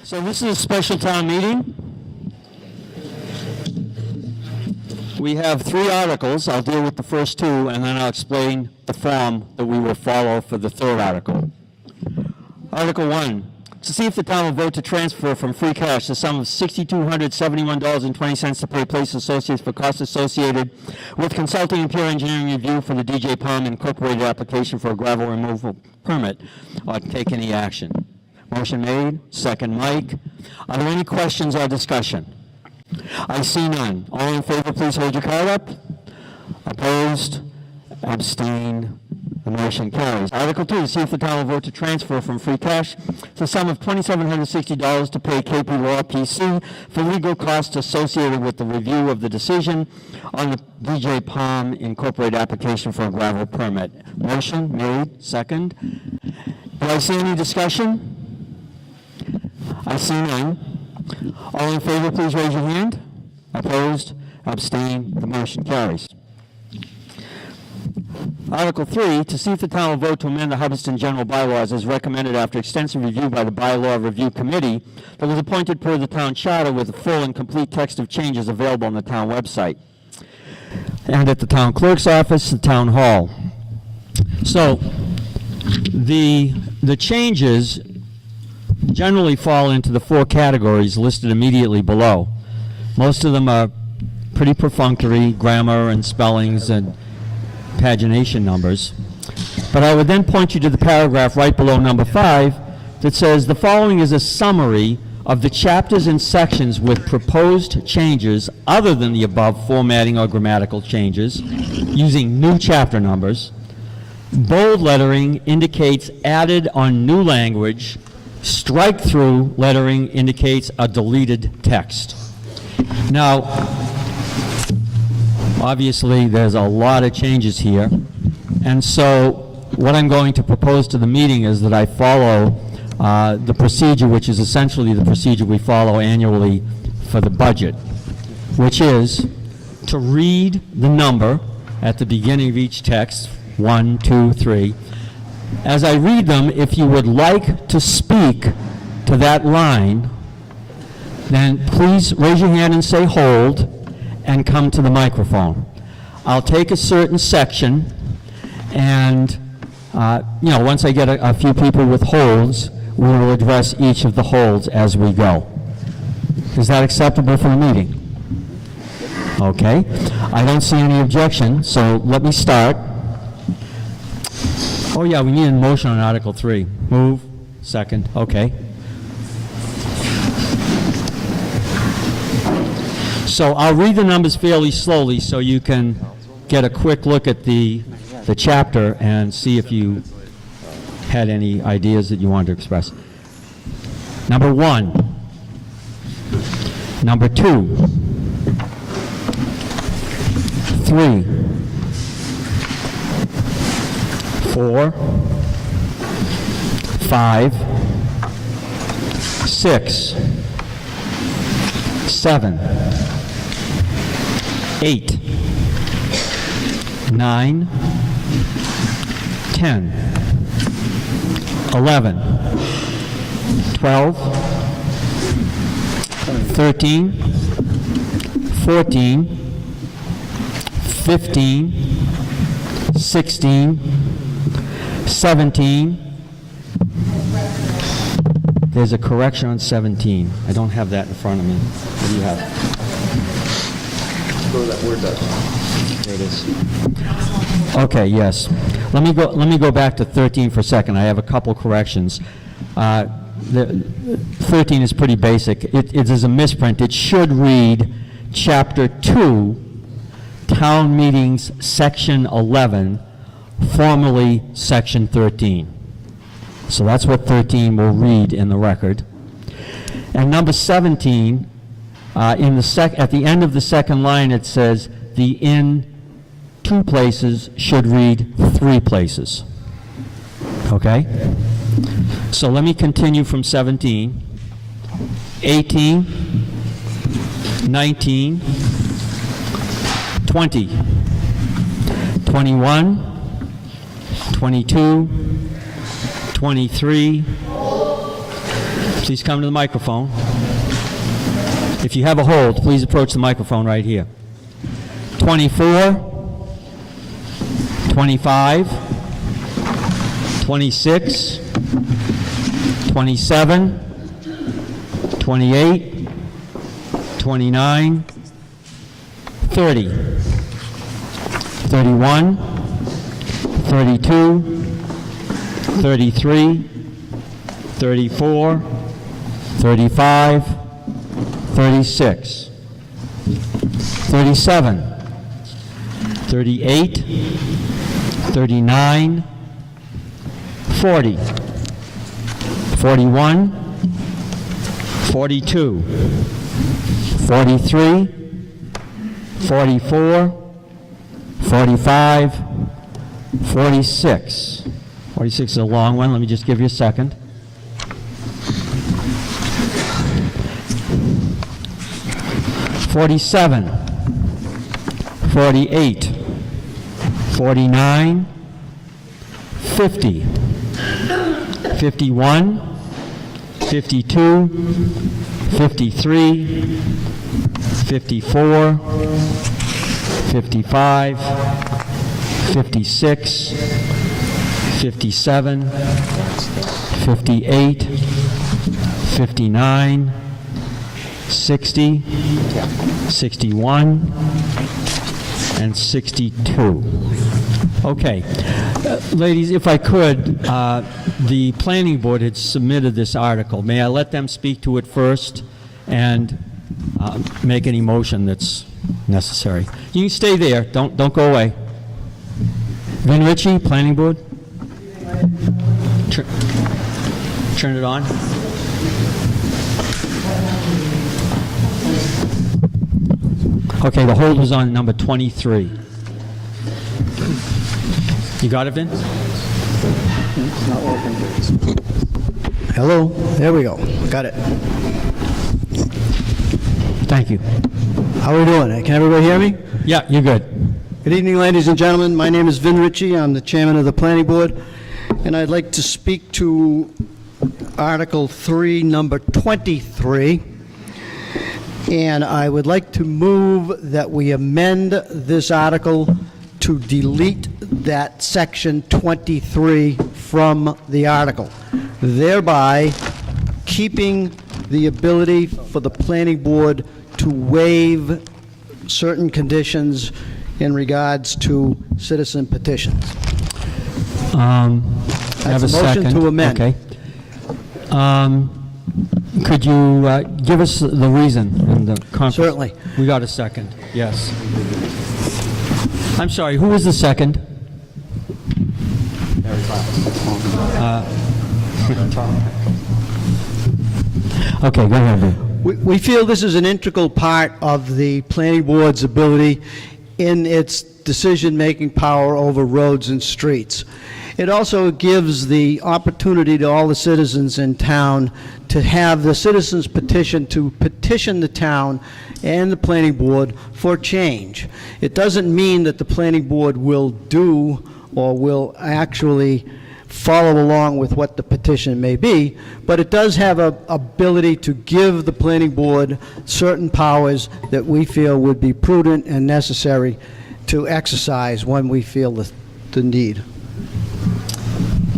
So this is a special town meeting. We have 3 articles. I'll deal with the first 2, and then I'll explain the form that we will follow for the 3rd article. Article 1, to see if the town will vote to transfer from free cash the sum of $6,271.20 to pay Place Associates for costs associated with consulting and peer engineering review for the DJ Palm Incorporated application for a gravel removal permit, or take any action. Motion made, second Mike. Are there any questions or discussion? I see none. All in favor, please hold your card up. Opposed? Abstain? The motion carries. Article 2, to see if the town will vote to transfer from free cash the sum of $2,760 to pay KP Law PC for legal costs associated with the review of the decision on the DJ Palm Incorporated application for a gravel permit. Motion made, second. Do I see any discussion? I see none. All in favor, please raise your hand. Opposed? Abstain? The motion carries. Article 3, to see if the town will vote to amend the Hubbardston general bylaws as recommended after extensive review by the Bylaw Review Committee that was appointed per the town charter, with a full and complete text of changes available on the town website and at the town clerk's office, the town hall. So the changes generally fall into the 4 categories listed immediately below. Most of them are pretty perfunctory, grammar and spellings and pagination numbers. But I would then point you to the paragraph right below number 5 that says the following is a summary of the chapters and sections with proposed changes other than the above formatting or grammatical changes using new chapter numbers. Bold lettering indicates added on new language. Strike-through lettering indicates a deleted text. Now, obviously, there's a lot of changes here, and so what I'm going to propose to the meeting is that I follow the procedure, which is essentially the procedure we follow annually for the budget, which is to read the number at the beginning of each text, 1, 2, 3. As I read them, if you would like to speak to that line, then please raise your hand and say hold and come to the microphone. I'll take a certain section and, once I get a few people with holds, we will address each of the holds as we go. Is that acceptable for the meeting? Okay. I don't see any objection, so let me start. Oh yeah, we need a motion on Article 3. Move, second, okay. So I'll read the numbers fairly slowly so you can get a quick look at the chapter and see if you had any ideas that you wanted to express. Number 1, number 2, 3, 4, 5, 6, 7, 8, 9, 10, 11, 12, 13, 14, 15, 16, 17. There's a correction on 17. I don't have that in front of me. What do you have? Go to that Word document. There it is. Okay, yes. Let me go back to 13 for a second. I have a couple corrections. The 13 is pretty basic. It is a misprint. It should read Chapter 2, Town Meetings, Section 11, formerly Section 13. So that's what 13 will read in the record. And number 17, at the end of the second line, it says the in 2 places should read 3 places. Okay? So let me continue from 17. 18, 19, 20, 21, 22, 23, Please come to the microphone. If you have a hold, please approach the microphone right here. 24, 25, 26, 27, 28, 29, 30, 31, 32, 33, 34, 35, 36, 37, 38, 39, 40, 41, 42, 43, 44, 45, 46. 46 is a long one. Let me just give you a second. 47, 48, 49, 50, 51, 52, 53, 54, 55, 56, 57, 58, 59, 60, 61, and 62. Okay. Ladies, if I could, the planning board had submitted this article. May I let them speak to it first and make any motion that's necessary? You can stay there. Don't go away. Vin Ritchie, planning board. Turn it on. Okay, the hold was on number 23. You got it, Vin? Hello, there we go. Got it. Thank you. How are we doing? Can everybody hear me? Yeah, you're good. Good evening, ladies and gentlemen. My name is Vin Ritchie. I'm the chairman of the planning board, and I'd like to speak to Article 3, number 23. And I would like to move that we amend this article to delete that section 23 from the article, thereby keeping the ability for the planning board to waive certain conditions in regards to citizen petitions. I have a That's a motion second. to amend. Okay. Could you give us the reason in the conference? Certainly. We got a second. Yes. I'm sorry. Who was the second? Okay, go ahead, Vin. We feel this is an integral part of the planning board's ability in its decision-making power over roads and streets. It also gives the opportunity to all the citizens in town to have the citizens petition to petition the town and the planning board for change. It doesn't mean that the planning board will do or will actually follow along with what the petition may be, but it does have an ability to give the planning board certain powers that we feel would be prudent and necessary to exercise when we feel the need.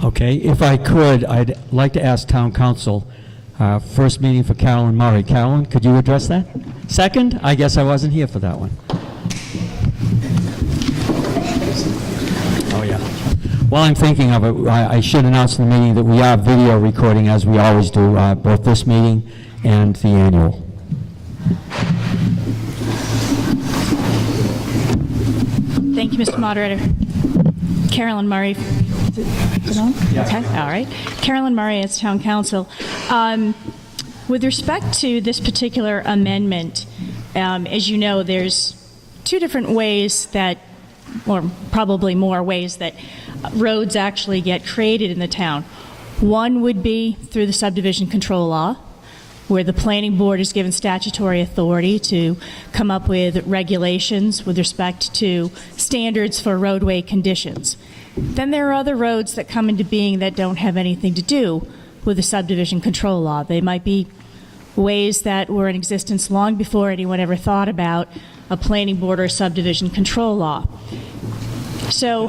Okay, if I could, I'd like to ask Town Council, first meeting for Carolyn Murray. Carolyn, could you address that? Second? I guess I wasn't here for that one. Oh, yeah. While I'm thinking of it, I should announce in the meeting that we are video recording, as we always do, both this meeting and the annual. Thank you, Mr. Moderator. Carolyn Murray. Is it on? Okay, all right. Carolyn Murray as Town Council. With respect to this particular amendment, as you know, there's two different ways that, or probably more ways that roads actually get created in the town. One would be through the subdivision control law, where the planning board is given statutory authority to come up with regulations with respect to standards for roadway conditions. Then there are other roads that come into being that don't have anything to do with the subdivision control law. They might be ways that were in existence long before anyone ever thought about a planning board or subdivision control law. So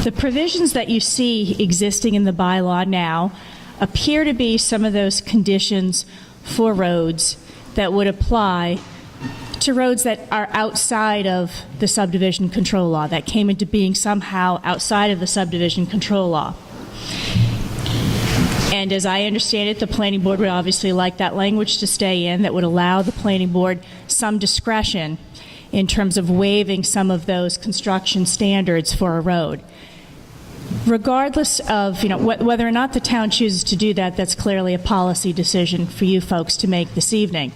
the provisions that you see existing in the bylaw now appear to be some of those conditions for roads that would apply to roads that are outside of the subdivision control law, that came into being somehow outside of the subdivision control law. And as I understand it, the planning board would obviously like that language to stay in that would allow the planning board some discretion in terms of waiving some of those construction standards for a road. Regardless of, whether or not the town chooses to do that, that's clearly a policy decision for you folks to make this evening.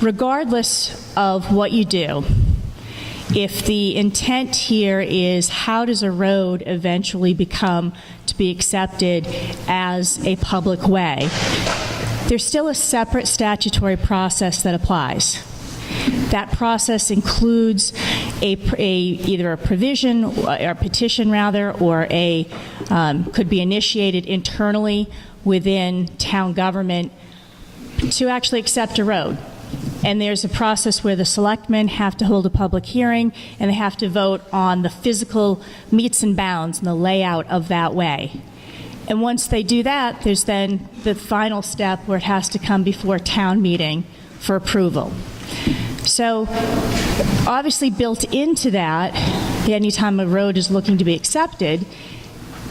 Regardless of what you do, if the intent here is how does a road eventually become to be accepted as a public way, there's still a separate statutory process that applies. That process includes either a provision, or a petition rather, or could be initiated internally within town government to actually accept a road. And there's a process where the selectmen have to hold a public hearing and they have to vote on the physical metes and bounds and the layout of that way. And once they do that, there's then the final step where it has to come before town meeting for approval. So obviously built into that, anytime a road is looking to be accepted,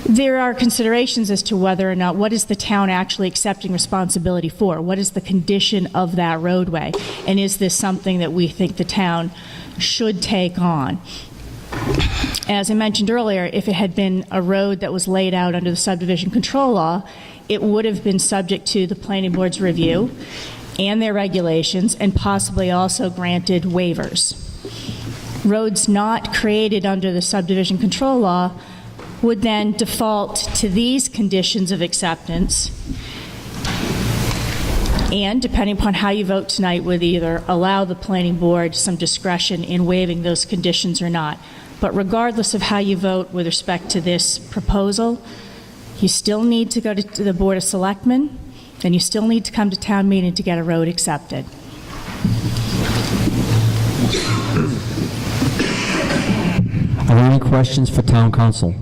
there are considerations as to whether or not, what is the town actually accepting responsibility for? What is the condition of that roadway? And is this something that we think the town should take on? As I mentioned earlier, if it had been a road that was laid out under the subdivision control law, it would have been subject to the planning board's review and their regulations, and possibly also granted waivers. Roads not created under the subdivision control law would then default to these conditions of acceptance, and depending upon how you vote tonight, would either allow the planning board some discretion in waiving those conditions or not. But regardless of how you vote with respect to this proposal, you still need to go to the Board of Selectmen, and you still need to come to town meeting to get a road accepted. Are there any questions for town council?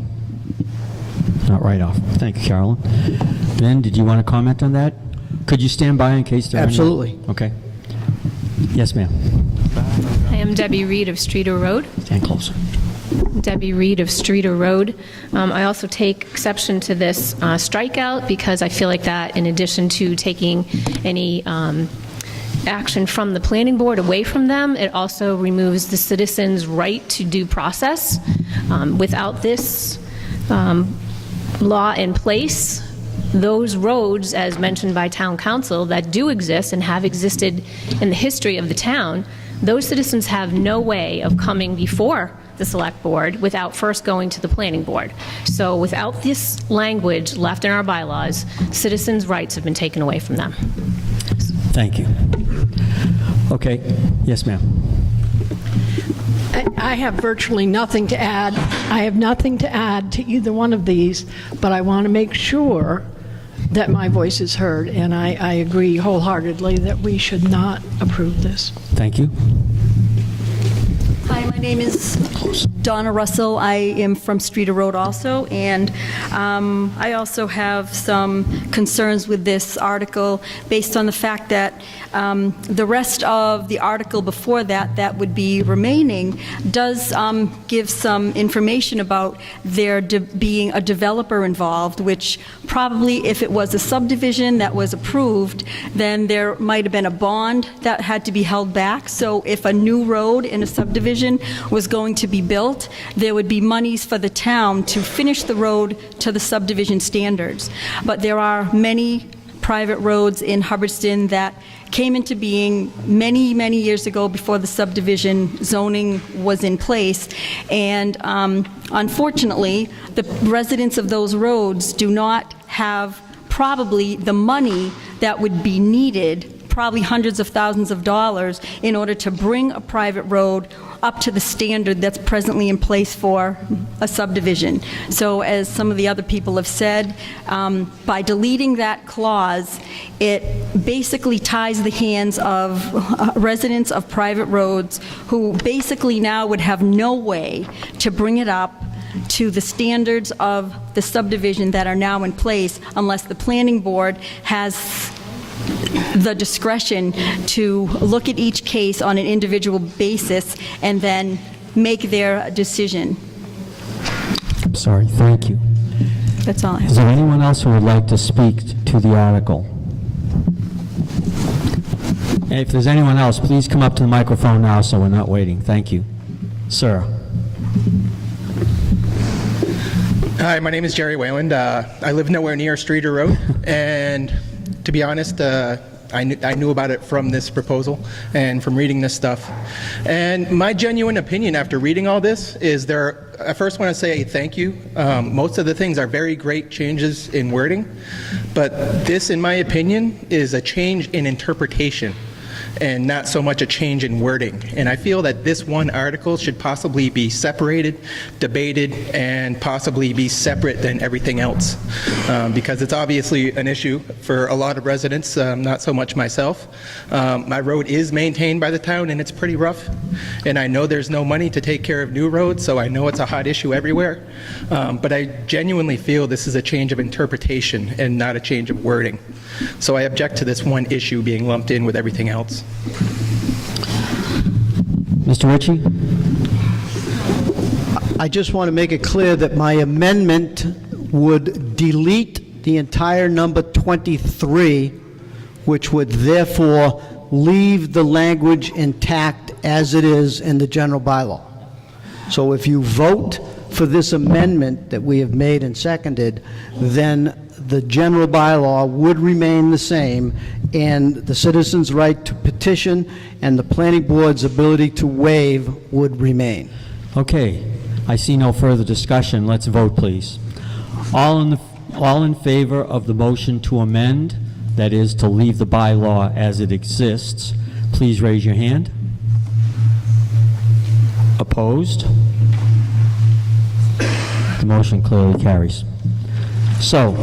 Not right off. Thank you, Carolyn. Ben, did you want to comment on that? Could you stand by in case there are any? Absolutely. Okay. Yes, ma'am. I am Debbie Reed of Streeter Road. Stand closer. Debbie Reed of Streeter Road. I also take exception to this strikeout because I feel like that, in addition to taking any action from the planning board away from them, it also removes the citizens' right to due process. Without this law in place, those roads, as mentioned by town council, that do exist and have existed in the history of the town, those citizens have no way of coming before the select board without first going to the planning board. So without this language left in our bylaws, citizens' rights have been taken away from them. Thank you. Okay. Yes, ma'am. I have virtually nothing to add. I have nothing to add to either one of these, but I want to make sure that my voice is heard, and I agree wholeheartedly that we should not approve this. Thank you. Hi, my name is Donna Russell. I am from Streeter Road also, and I also have some concerns with this article based on the fact that the rest of the article before that would be remaining does give some information about there being a developer involved, which probably if it was a subdivision that was approved, then there might have been a bond that had to be held back. So if a new road in a subdivision was going to be built, there would be monies for the town to finish the road to the subdivision standards. But there are many private roads in Hubbardston that came into being many, many years ago before the subdivision zoning was in place. And unfortunately, the residents of those roads do not have probably the money that would be needed probably hundreds of thousands of dollars in order to bring a private road up to the standard that's presently in place for a subdivision. So as some of the other people have said, by deleting that clause, it basically ties the hands of residents of private roads who basically now would have no way to bring it up to the standards of the subdivision that are now in place unless the planning board has the discretion to look at each case on an individual basis and then make their decision. I'm sorry, thank you. That's all I have. Is there anyone else who would like to speak to the article? And if there's anyone else, please come up to the microphone now so we're not waiting. Thank you. Sir. Hi, my name is Jerry Wayland. I live nowhere near Streeter Road, and to be honest, I knew about it from this proposal and from reading this stuff. And my genuine opinion after reading all this is I first want to say thank you. Most of the things are very great changes in wording, but this, in my opinion, is a change in interpretation and not so much a change in wording. And I feel that this one article should possibly be separated, debated, and possibly be separate than everything else, because it's obviously an issue for a lot of residents, not so much myself. My road is maintained by the town, and it's pretty rough, and I know there's no money to take care of new roads, so I know it's a hot issue everywhere. But I genuinely feel this is a change of interpretation and not a change of wording. So I object to this one issue being lumped in with everything else. Mr. Ritchie? I just want to make it clear that my amendment would delete the entire number 23, which would therefore leave the language intact as it is in the general bylaw. So if you vote for this amendment that we have made and seconded, then the general bylaw would remain the same, and the citizens' right to petition and the planning board's ability to waive would remain. Okay, I see no further discussion. Let's vote, please. All in favor of the motion to amend, that is, to leave the bylaw as it exists, please raise your hand. Opposed? The motion clearly carries. So,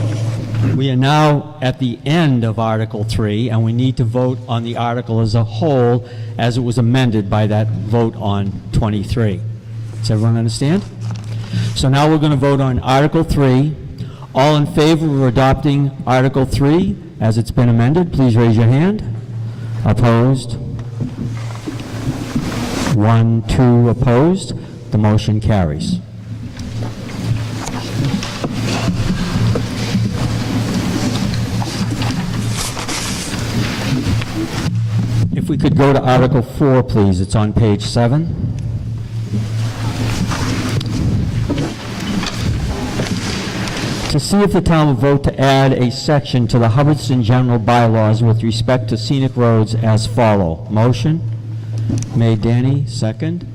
we are now at the end of Article 3, and we need to vote on the article as a whole as it was amended by that vote on 23. Does everyone understand? So now we're going to vote on Article 3. All in favor of adopting Article 3 as it's been amended, please raise your hand. Opposed? 1, 2 opposed. The motion carries. If we could go to Article 4, please. It's on page 7. To see if the town will vote to add a section to the Hubbardston general bylaws with respect to scenic roads as follow. Motion made, Danny. Second.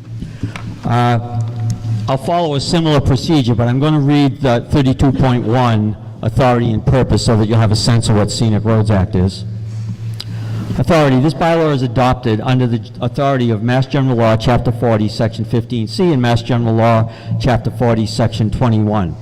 I'll follow a similar procedure, but I'm going to read the 32.1 authority and purpose so that you'll have a sense of what Scenic Roads Act is. Authority. This bylaw is adopted under the authority of Mass General Law, Chapter 40, Section 15C, and Mass General Law, Chapter 40, Section 21.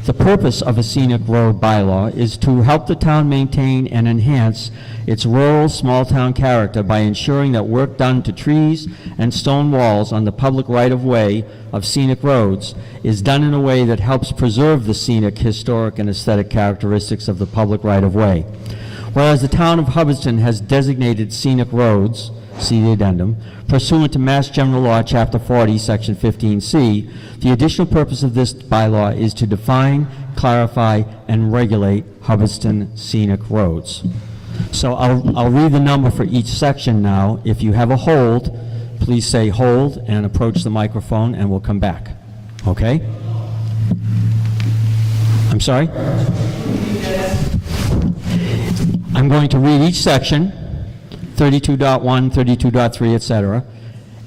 The purpose of a scenic road bylaw is to help the town maintain and enhance its rural small-town character by ensuring that work done to trees and stone walls on the public right-of-way of scenic roads is done in a way that helps preserve the scenic, historic, and aesthetic characteristics of the public right-of-way. Whereas the town of Hubbardston has designated scenic roads, see the addendum, pursuant to Mass General Law, Chapter 40, Section 15C, the additional purpose of this bylaw is to define, clarify, and regulate Hubbardston scenic roads. So I'll read the number for each section now. If you have a hold, please say hold and approach the microphone, and we'll come back. Okay? I'm sorry? I'm going to read each section, 32.1, 32.3, etc.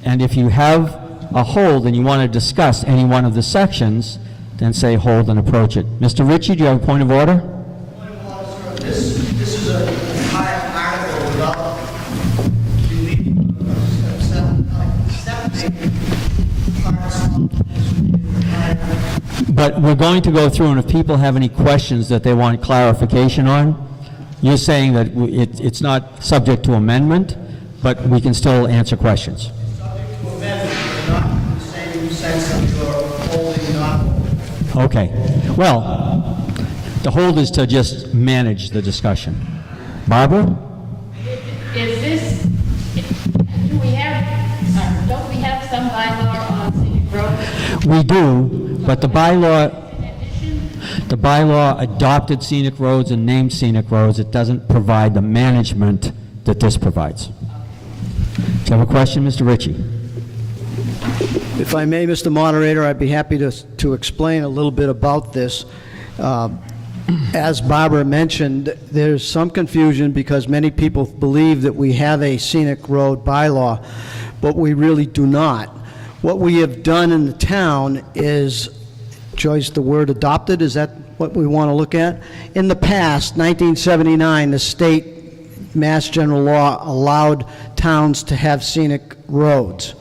And if you have a hold and you want to discuss any one of the sections, then say hold and approach it. Mr. Ritchie, do you have a point of order? Point of order, sir. This is an entire article without But we're going to go through, and if people have any questions that they want clarification on, you're saying that it's not subject to amendment, but we can still answer questions. Subject to amendment, but not in the same sense that you're holding, not holding. Okay. Well, the hold is to just manage the discussion. Barbara? Is this, do we have, don't we have some bylaw on scenic roads? We do, but the bylaw adopted scenic roads and named scenic roads. It doesn't provide the management that this provides. Do you have a question, Mr. Ritchie? If I may, Mr. Moderator, I'd be happy to explain a little bit about this. As Barbara mentioned, there's some confusion because many people believe that we have a scenic road bylaw, but we really do not. What we have done in the town is, Joyce, the word adopted, is that what we want to look at? In the past, 1979, the state Mass General Law allowed towns to have scenic roads.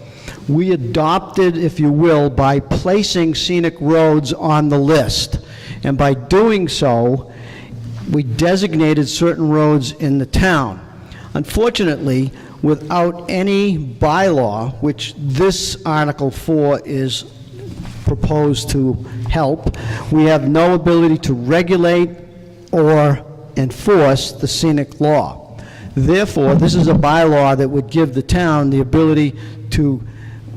We adopted, if you will, by placing scenic roads on the list. And by doing so, we designated certain roads in the town. Unfortunately, without any bylaw, which this Article 4 is proposed to help, we have no ability to regulate or enforce the scenic law. Therefore, this is a bylaw that would give the town the ability to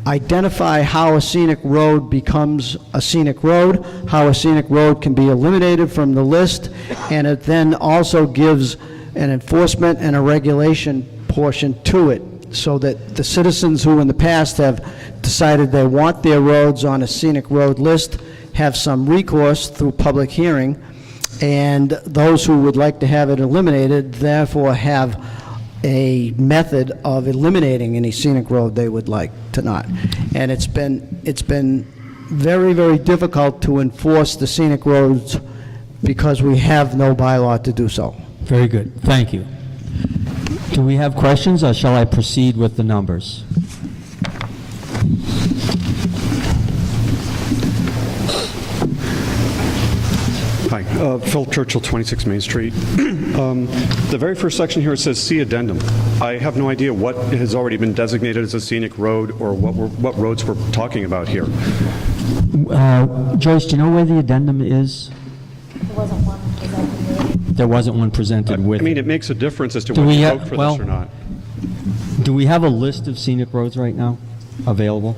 identify how a scenic road becomes a scenic road, how a scenic road can be eliminated from the list, and it then also gives an enforcement and a regulation portion to it, so that the citizens who in the past have decided they want their roads on a scenic road list have some recourse through public hearing, and those who would like to have it eliminated therefore have a method of eliminating any scenic road they would like to not. And it's been very, very difficult to enforce the scenic roads because we have no bylaw to do so. Very good. Thank you. Do we have questions, or shall I proceed with the numbers? Hi, Phil Churchill, 26 Main Street. The very first section here, it says see addendum. I have no idea what has already been designated as a scenic road or what roads we're talking about here. Joyce, do you know where the addendum is? There wasn't one presented with I mean, it. it makes a difference as to Do whether we you have- vote for well- this or not. Do we have a list of scenic roads right now available?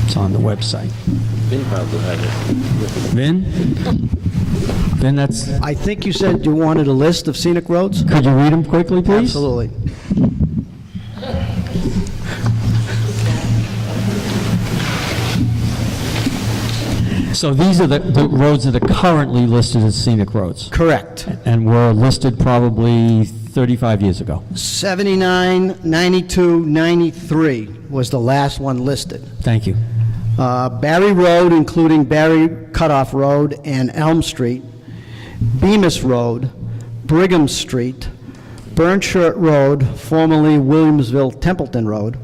It's on the website. Vin probably had it. Vin? Vin, that's, I think you said you wanted a list of scenic roads? could you read them quickly, please? Absolutely. So these are the roads that are currently listed as scenic roads, Correct. and were listed probably 35 years ago. 79, 92, 93 was the last one listed. Thank you. Barry Road, including Barry Cutoff Road and Elm Street, Bemis Road, Brigham Street, Burnshirt Road, formerly Williamsville Templeton Road,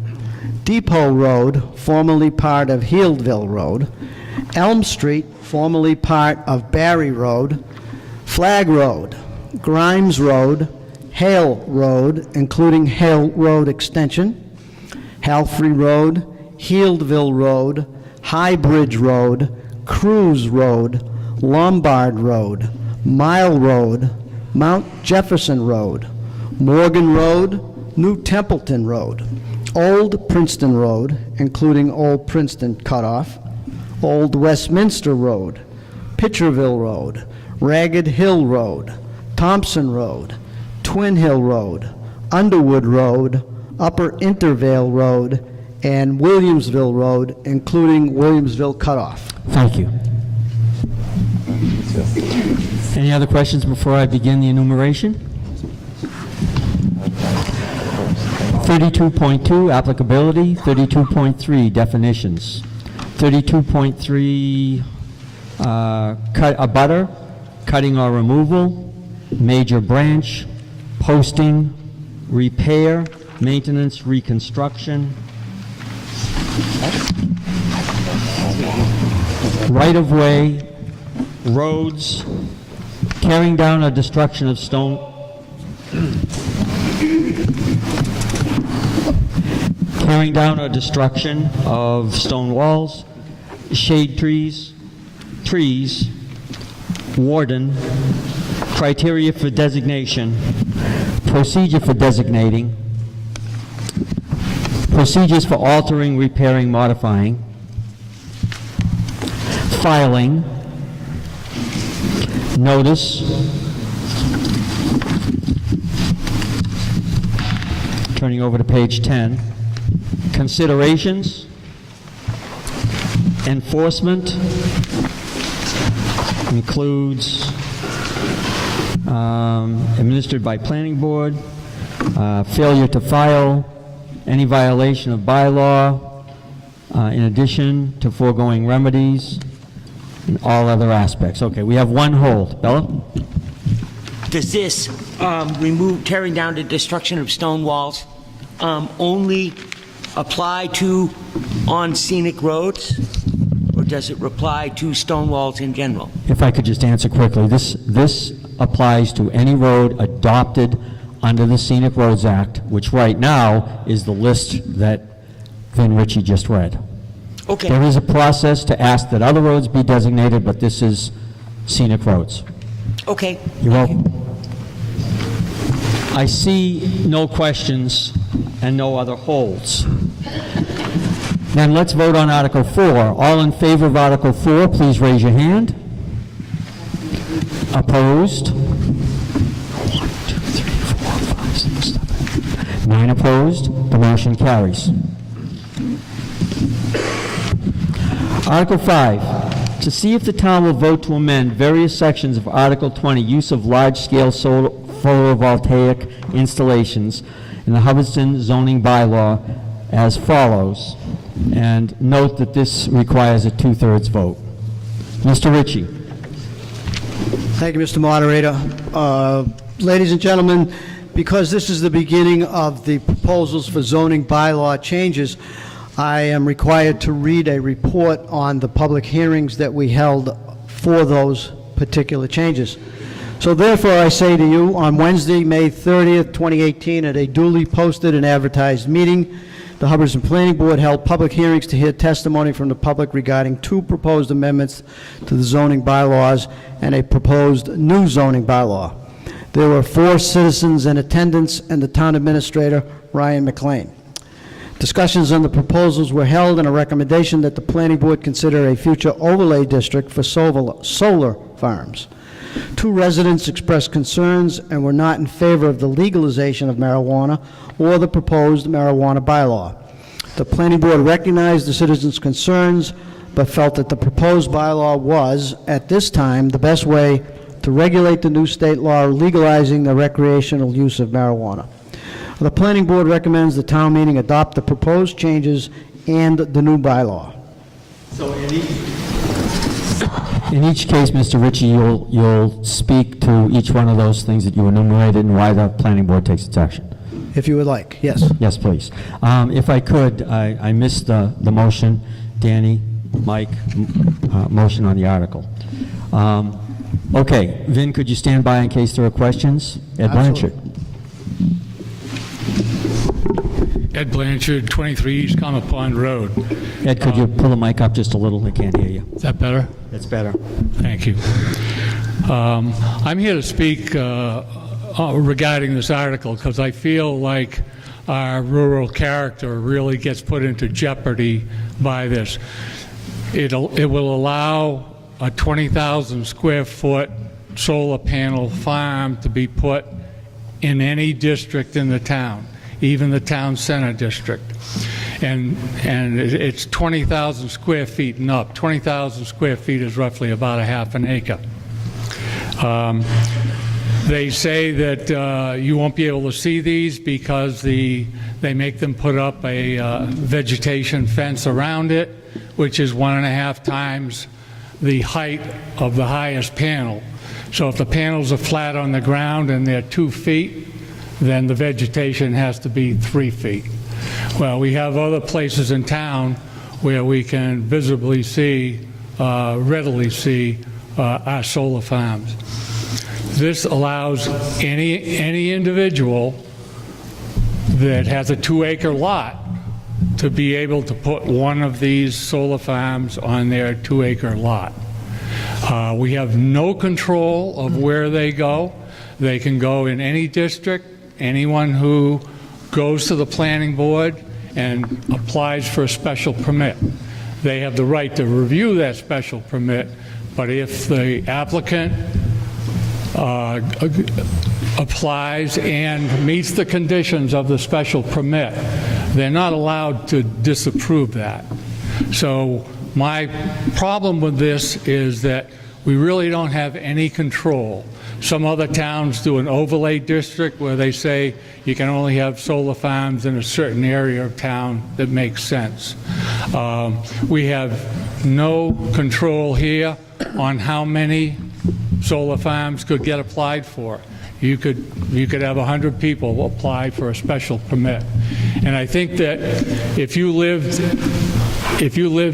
Depot Road, formerly part of Healdville Road, Elm Street, formerly part of Barry Road, Flag Road, Grimes Road, Hale Road, including Hale Road Extension, Halfrey Road, Healdville Road, High Bridge Road, Cruz Road, Lombard Road, Mile Road, Mount Jefferson Road, Morgan Road, New Templeton Road, Old Princeton Road, including Old Princeton Cutoff, Old Westminster Road, Pitcherville Road, Ragged Hill Road, Thompson Road, Twin Hill Road, Underwood Road, Upper Intervale Road, and Williamsville Road, including Williamsville Cutoff. Thank you. Any other questions before I begin the enumeration? 32.2, applicability. 32.3, definitions. 32.3, abutter, cutting or removal, major branch, posting, repair, maintenance, reconstruction. right-of-way, roads, tearing down or destruction of stone, tearing down or destruction of stone walls, shade trees, warden, criteria for designation, procedure for designating, procedures for altering, repairing, modifying, filing, notice, turning over to page 10, considerations, enforcement, includes administered by planning board, failure to file, any violation of bylaw, in addition to foregoing remedies, and all other aspects. Okay, we have one hold. Bella? Does this remove tearing down the destruction of stone walls only apply to on scenic roads, or does it apply to stone walls in general? If I could just answer quickly, this applies to any road adopted under the Scenic Roads Act, which right now is the list that Vin Ritchie just read. Okay. There is a process to ask that other roads be designated, but this is scenic roads. Okay. You're welcome. I see no questions and no other holds. Then let's vote on Article 4. All in favor of Article 4, please raise your hand. Opposed? 1, 2, 3, 4, 5, 6, 7. 9 opposed. The motion carries. Article 5, to see if the town will vote to amend various sections of Article 20, use of large-scale solar photovoltaic installations in the Hubbardston zoning bylaw as follows. And note that this requires a 2/3 vote. Mr. Ritchie. Thank you, Mr. Moderator. Ladies and gentlemen, because this is the beginning of the proposals for zoning bylaw changes, I am required to read a report on the public hearings that we held for those particular changes. So therefore, I say to you, on Wednesday, May 30th, 2018, at a duly posted and advertised meeting, the Hubbardston Planning Board held public hearings to hear testimony from the public regarding 2 proposed amendments to the zoning bylaws and a proposed new zoning bylaw. There were 4 citizens in attendance and the town administrator, Ryan McLean. Discussions on the proposals were held, and a recommendation that the Planning Board consider a future overlay district for solar farms. 2 residents expressed concerns and were not in favor of the legalization of marijuana or the proposed marijuana bylaw. The Planning Board recognized the citizens' concerns, but felt that the proposed bylaw was, at this time, the best way to regulate the new state law legalizing the recreational use of marijuana. The Planning Board recommends the town meeting adopt the proposed changes and the new bylaw. So in each case, Mr. Ritchie, you'll speak to each one of those things that you enumerated and why the Planning Board takes its action. If you would like, yes. Yes, please. If I could, I missed the motion. Danny, Mike, motion on the article. Okay, Vin, could you stand by in case there are questions? Ed Blanchard. Ed Blanchard, 23 East Common Pond Road. Ed, could you pull the mic up just a little? I can't hear you. Is that better? That's better. Thank you. I'm here to speak regarding this article because I feel like our rural character really gets put into jeopardy by this. It will allow a 20,000 square foot solar panel farm to be put in any district in the town, even the town center district. And it's 20,000 square feet and up. 20,000 square feet is roughly about a half an acre. They say that you won't be able to see these because they make them put up a vegetation fence around it, which is 1.5 times the height of the highest panel. So if the panels are flat on the ground and they're 2 feet, then the vegetation has to be 3 feet. Well, we have other places in town where we can visibly see readily see our solar farms. This allows any individual that has a 2-acre lot to be able to put one of these solar farms on their 2-acre lot. We have no control of where they go. They can go in any district. Anyone who goes to the planning board and applies for a special permit, they have the right to review that special permit, but if the applicant applies and meets the conditions of the special permit, they're not allowed to disapprove that. So my problem with this is that we really don't have any control. Some other towns do an overlay district where they say you can only have solar farms in a certain area of town that makes sense. We have no control here on how many solar farms could get applied for. You could have 100 people apply for a special permit. And I think that if you lived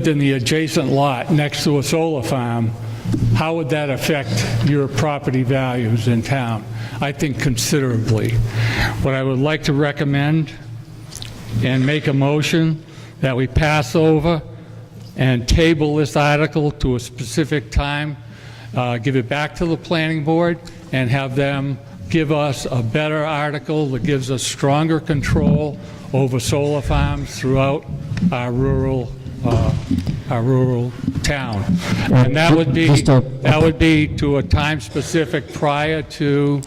in the adjacent lot next to a solar farm, how would that affect your property values in town? I think considerably. What I would like to recommend and make a motion that we pass over and table this article to a specific time, give it back to the planning board, and have them give us a better article that gives us stronger control over solar farms throughout our rural town. And that would be to a time specific prior to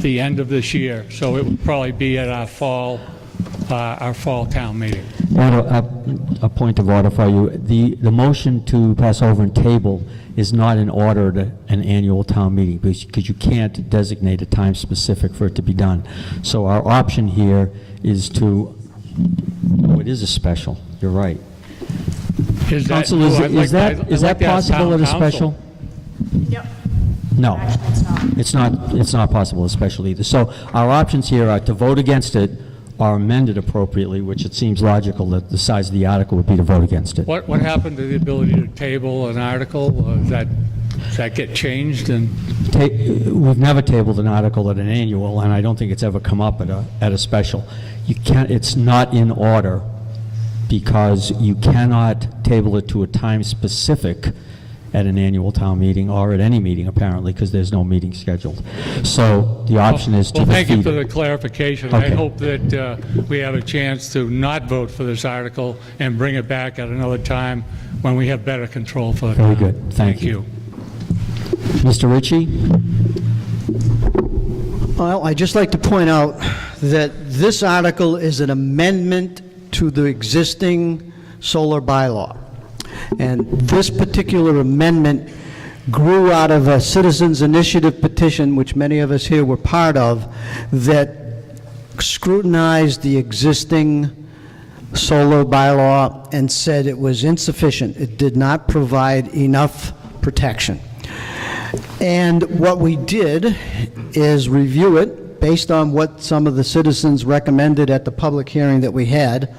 the end of this year. So it would probably be at our fall town meeting. A point of order for you. The motion to pass over and table is not in order to an annual town meeting because you can't designate a time specific for it to be done. So our option here is to, it is a special, you're right. Council, is that possible at a special? Yep. No, it's not possible at a special either. So our options here are to vote against it or amend it appropriately, which it seems logical that the size of the article would be to vote against it. What happened to the ability to table an article? Does that get changed? And we've never tabled an article at an annual, and I don't think it's ever come up at a special. You can't. It's not in order because you cannot table it to a time specific at an annual town meeting or at any meeting, apparently, because there's no meeting scheduled. So the option is to defeat it. Well, thank you for the clarification. Okay. I hope that we have a chance to not vote for this article and bring it back at another time when we have better control for the Very town. good. Thank you. Mr. Ritchie? Well, I'd just like to point out that this article is an amendment to the existing solar bylaw. And this particular amendment grew out of a citizens' initiative petition, which many of us here were part of, that scrutinized the existing solar bylaw and said it was insufficient. It did not provide enough protection. And what we did is review it based on what some of the citizens recommended at the public hearing that we had.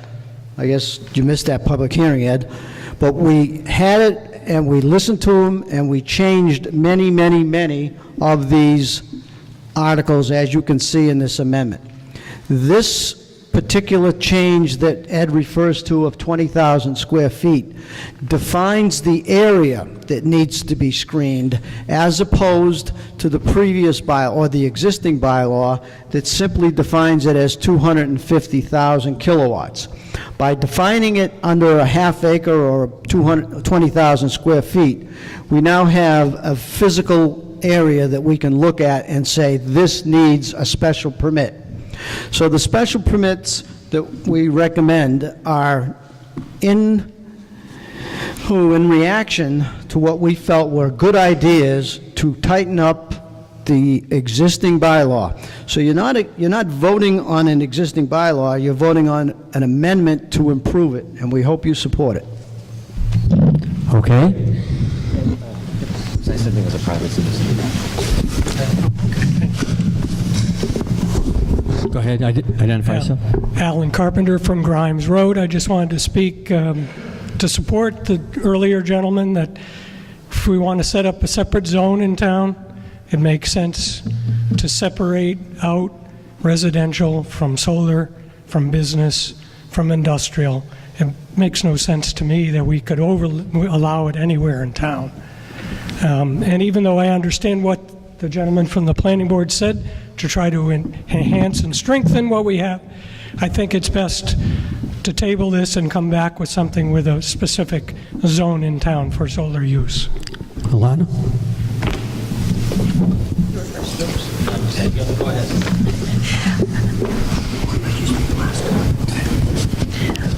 I guess you missed that public hearing, Ed. But we had it, and we listened to them, and we changed many, many, many of these articles, as you can see in this amendment. This particular change that Ed refers to of 20,000 square feet defines the area that needs to be screened as opposed to the previous bylaw or the existing bylaw that simply defines it as 250,000 kilowatts. By defining it under a half acre or 20,000 square feet, we now have a physical area that we can look at and say this needs a special permit. So the special permits that we recommend are in reaction to what we felt were good ideas to tighten up the existing bylaw. So you're not voting on an existing bylaw, you're voting on an amendment to improve it, and we hope you support it. Okay. Say something as a private citizen. Go ahead, identify yourself. Alan Carpenter from Grimes Road. I just wanted to speak to support the earlier gentleman that if we want to set up a separate zone in town, it makes sense to separate out residential from solar, from business, from industrial. It makes no sense to me that we could allow it anywhere in town. And even though I understand what the gentleman from the planning board said, to try to enhance and strengthen what we have, I think it's best to table this and come back with something with a specific zone in town for solar use. Alana?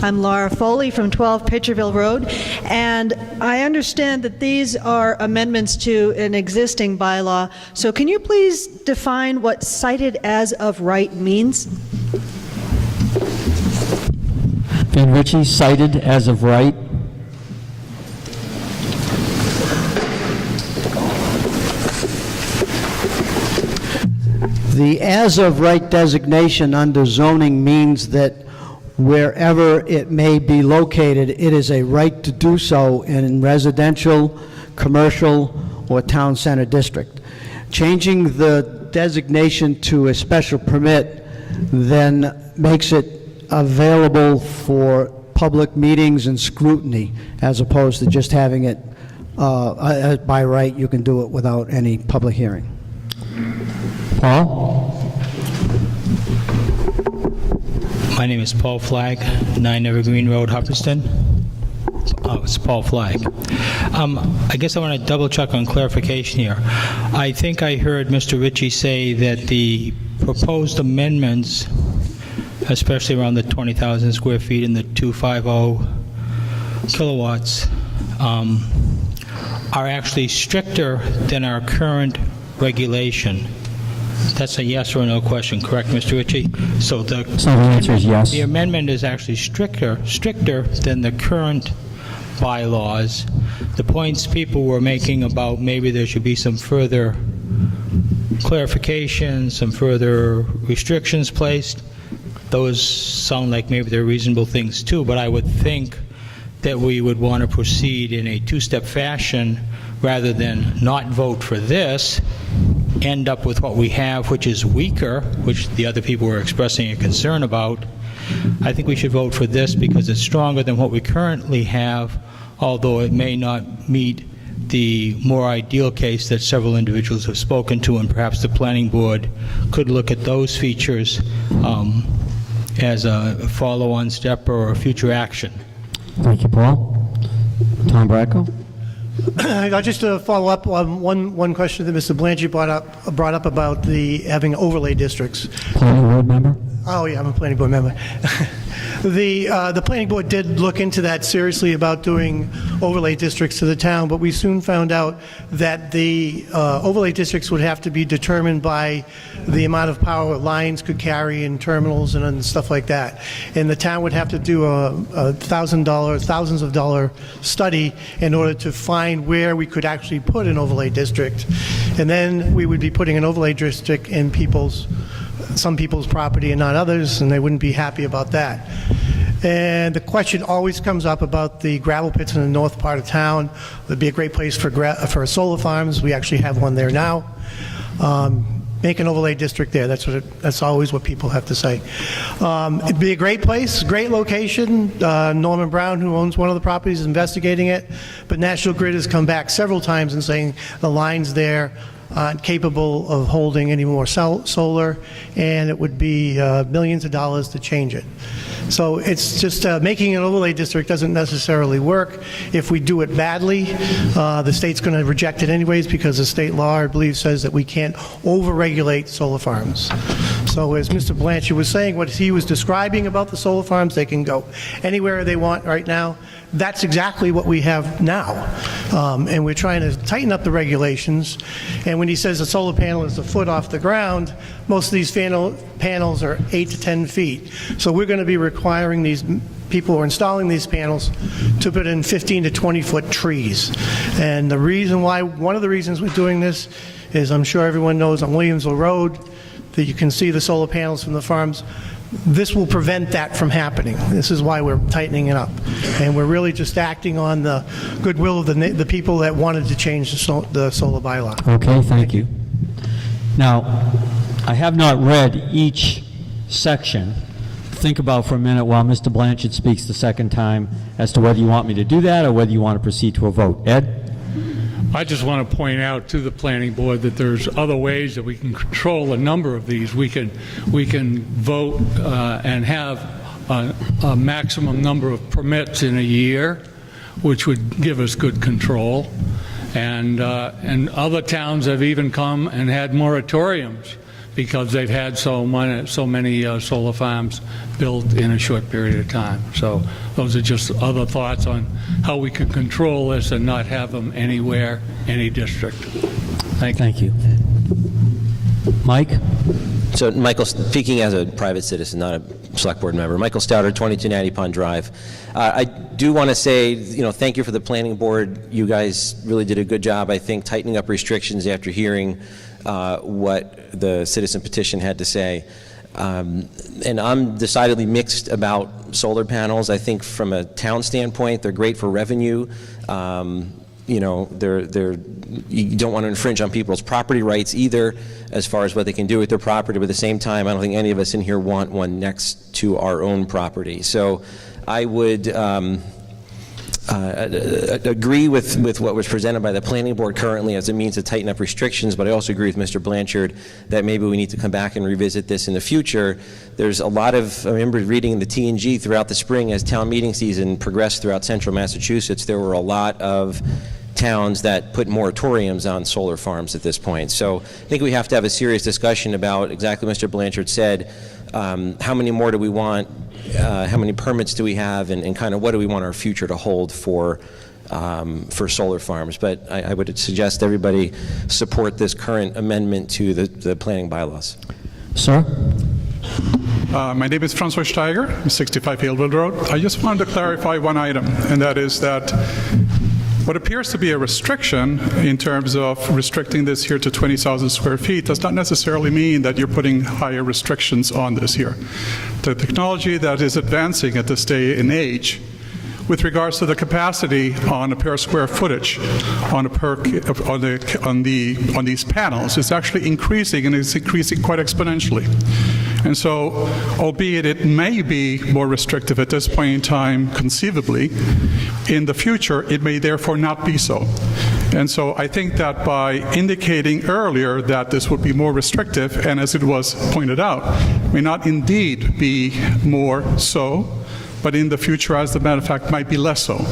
I'm Laura Foley from 12 Pitcherville Road, and I understand that these are amendments to an existing bylaw. So can you please define what cited as of right means? Van Ritchie, cited as of right. The as-of-right designation under zoning means that wherever it may be located, it is a right to do so in residential, commercial, or town center district. Changing the designation to a special permit then makes it available for public meetings and scrutiny, as opposed to just having it by right. You can do it without any public hearing. Paul? My name is Paul Flagg, 9 Evergreen Road, Hubbardston. Oh, it's Paul Flagg. I guess I want to double check on clarification here. I think I heard Mr. Ritchie say that the proposed amendments, especially around the 20,000 square feet and the 250 kilowatts, are actually stricter than our current regulation. That's a yes or no question, correct, Mr. Ritchie? So the answer is yes. The amendment is actually stricter than the current bylaws. The points people were making about maybe there should be some further clarification, some further restrictions placed, those sound like maybe they're reasonable things too, but I would think that we would want to proceed in a two-step fashion rather than not vote for this, end up with what we have, which is weaker, which the other people were expressing a concern about. I think we should vote for this because it's stronger than what we currently have, although it may not meet the more ideal case that several individuals have spoken to, and perhaps the planning board could look at those features as a follow-on step or a future action. Thank you, Paul. Tom Bracco? Just to follow up on one question that Mr. Blanchard brought up about the having overlay districts. Planning board member? Oh yeah, I'm a planning board member. The planning board did look into that seriously about doing overlay districts to the town, but we soon found out that the overlay districts would have to be determined by the amount of power lines could carry in terminals and stuff like that. And the town would have to do a thousands of dollar study in order to find where we could actually put an overlay district. And then we would be putting an overlay district in some people's property and not others, and they wouldn't be happy about that. And the question always comes up about the gravel pits in the north part of town. It'd be a great place for solar farms. We actually have one there now. Make an overlay district there. That's always what people have to say. It'd be a great place, great location. Norman Brown, who owns one of the properties, is investigating it. But National Grid has come back several times and saying the lines there aren't capable of holding any more solar, and it would be millions of dollars to change it. So it's just making an overlay district doesn't necessarily work. If we do it badly, the state's going to reject it anyways, because the state law, I believe, says that we can't over-regulate solar farms. So as Mr. Blanchard was saying, what he was describing about the solar farms, they can go anywhere they want right now. That's exactly what we have now. And we're trying to tighten up the regulations. And when he says a solar panel is a foot off the ground, most of these panels are 8 to 10 feet. So we're going to be requiring these people who are installing these panels to put in 15 to 20 foot trees. And the reason why, one of the reasons we're doing this is, I'm sure everyone knows on Williamsville Road, that you can see the solar panels from the farms. This will prevent that from happening. This is why we're tightening it up. And we're really just acting on the goodwill of the people that wanted to change the solar bylaw. Okay, thank you. Now, I have not read each section. Think about for a minute while Mr. Blanchard speaks the second time as to whether you want me to do that or whether you want to proceed to a vote. Ed? I just want to point out to the planning board that there's other ways that we can control a number of these. We can vote and have a maximum number of permits in a year, which would give us good control. And other towns have even come and had moratoriums because they've had so many solar farms built in a short period of time. So those are just other thoughts on how we can control this and not have them anywhere, any district. Thank you. Mike? So, Michael, speaking as a private citizen, not a select board member, Michael Stouter, 2290 Pond Drive. I do want to say, thank you for the planning board. You guys really did a good job, I think, tightening up restrictions after hearing what the citizen petition had to say. And I'm decidedly mixed about solar panels. I think from a town standpoint, they're great for revenue. You don't want to infringe on people's property rights either as far as what they can do with their property, but at the same time, I don't think any of us in here want one next to our own property. So I would agree with what was presented by the planning board currently as a means to tighten up restrictions, but I also agree with Mr. Blanchard that maybe we need to come back and revisit this in the future. There's a lot of, I remember reading the TNG throughout the spring as town meeting season progressed throughout central Massachusetts, there were a lot of towns that put moratoriums on solar farms at this point. So I think we have to have a serious discussion about exactly what Mr. Blanchard said. How many more do we want? How many permits do we have? And kind of what do we want our future to hold for solar farms? But I would suggest everybody support this current amendment to the planning bylaws. Sir? My name is Francois Steiger, 65 Hillville Road. I just wanted to clarify one item, and that is that what appears to be a restriction in terms of restricting this here to 20,000 square feet does not necessarily mean that you're putting higher restrictions on this here. The technology that is advancing at this day and age with regards to the capacity on a per square footage on these panels is actually increasing, and it's increasing quite exponentially. And so, albeit it may be more restrictive at this point in time, conceivably, in the future, it may therefore not be so. And so I think that by indicating earlier that this would be more restrictive, and as it was pointed out, may not indeed be more so, but in the future, as a matter of fact, might be less so,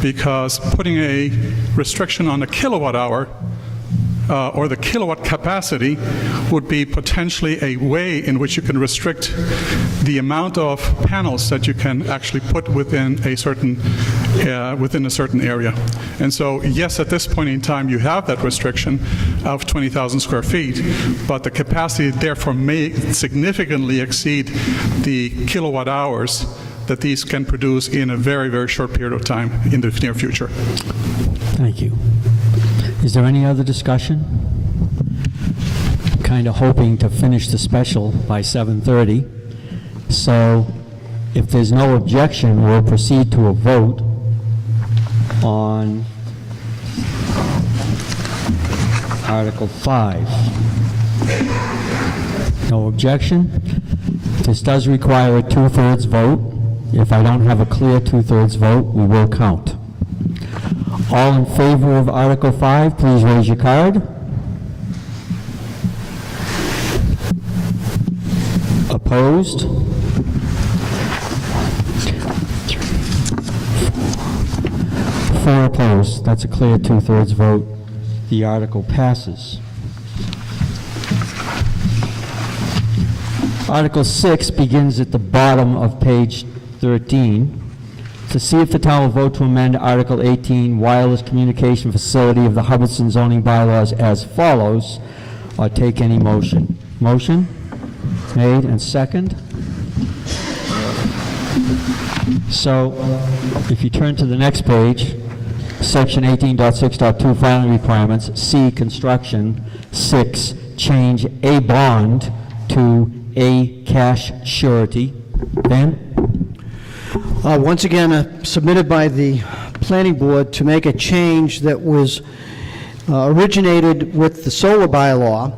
because putting a restriction on a kilowatt hour or the kilowatt capacity would be potentially a way in which you can restrict the amount of panels that you can actually put within a certain area. And so, yes, at this point in time, you have that restriction of 20,000 square feet, but the capacity therefore may significantly exceed the kilowatt hours that these can produce in a very, very short period of time in the near future. Thank you. Is there any other discussion? Kind of hoping to finish the special by 7:30. So if there's no objection, we'll proceed to a vote on Article 5. No objection. This does require a 2/3 vote. If I don't have a clear 2/3 vote, we will count. All in favor of Article 5, please raise your card. Opposed? Four opposed. That's a clear 2/3 vote. The article passes. Article 6 begins at the bottom of page 13. To see if the town will vote to amend Article 18, wireless communication facility of the Hubbardston zoning bylaws as follows, or take any motion. Motion made and second. So if you turn to the next page, section 18.6.2 filing requirements, C, construction, 6, change a bond to a cash surety. Van? Once again, submitted by the planning board to make a change that was originated with the solar bylaw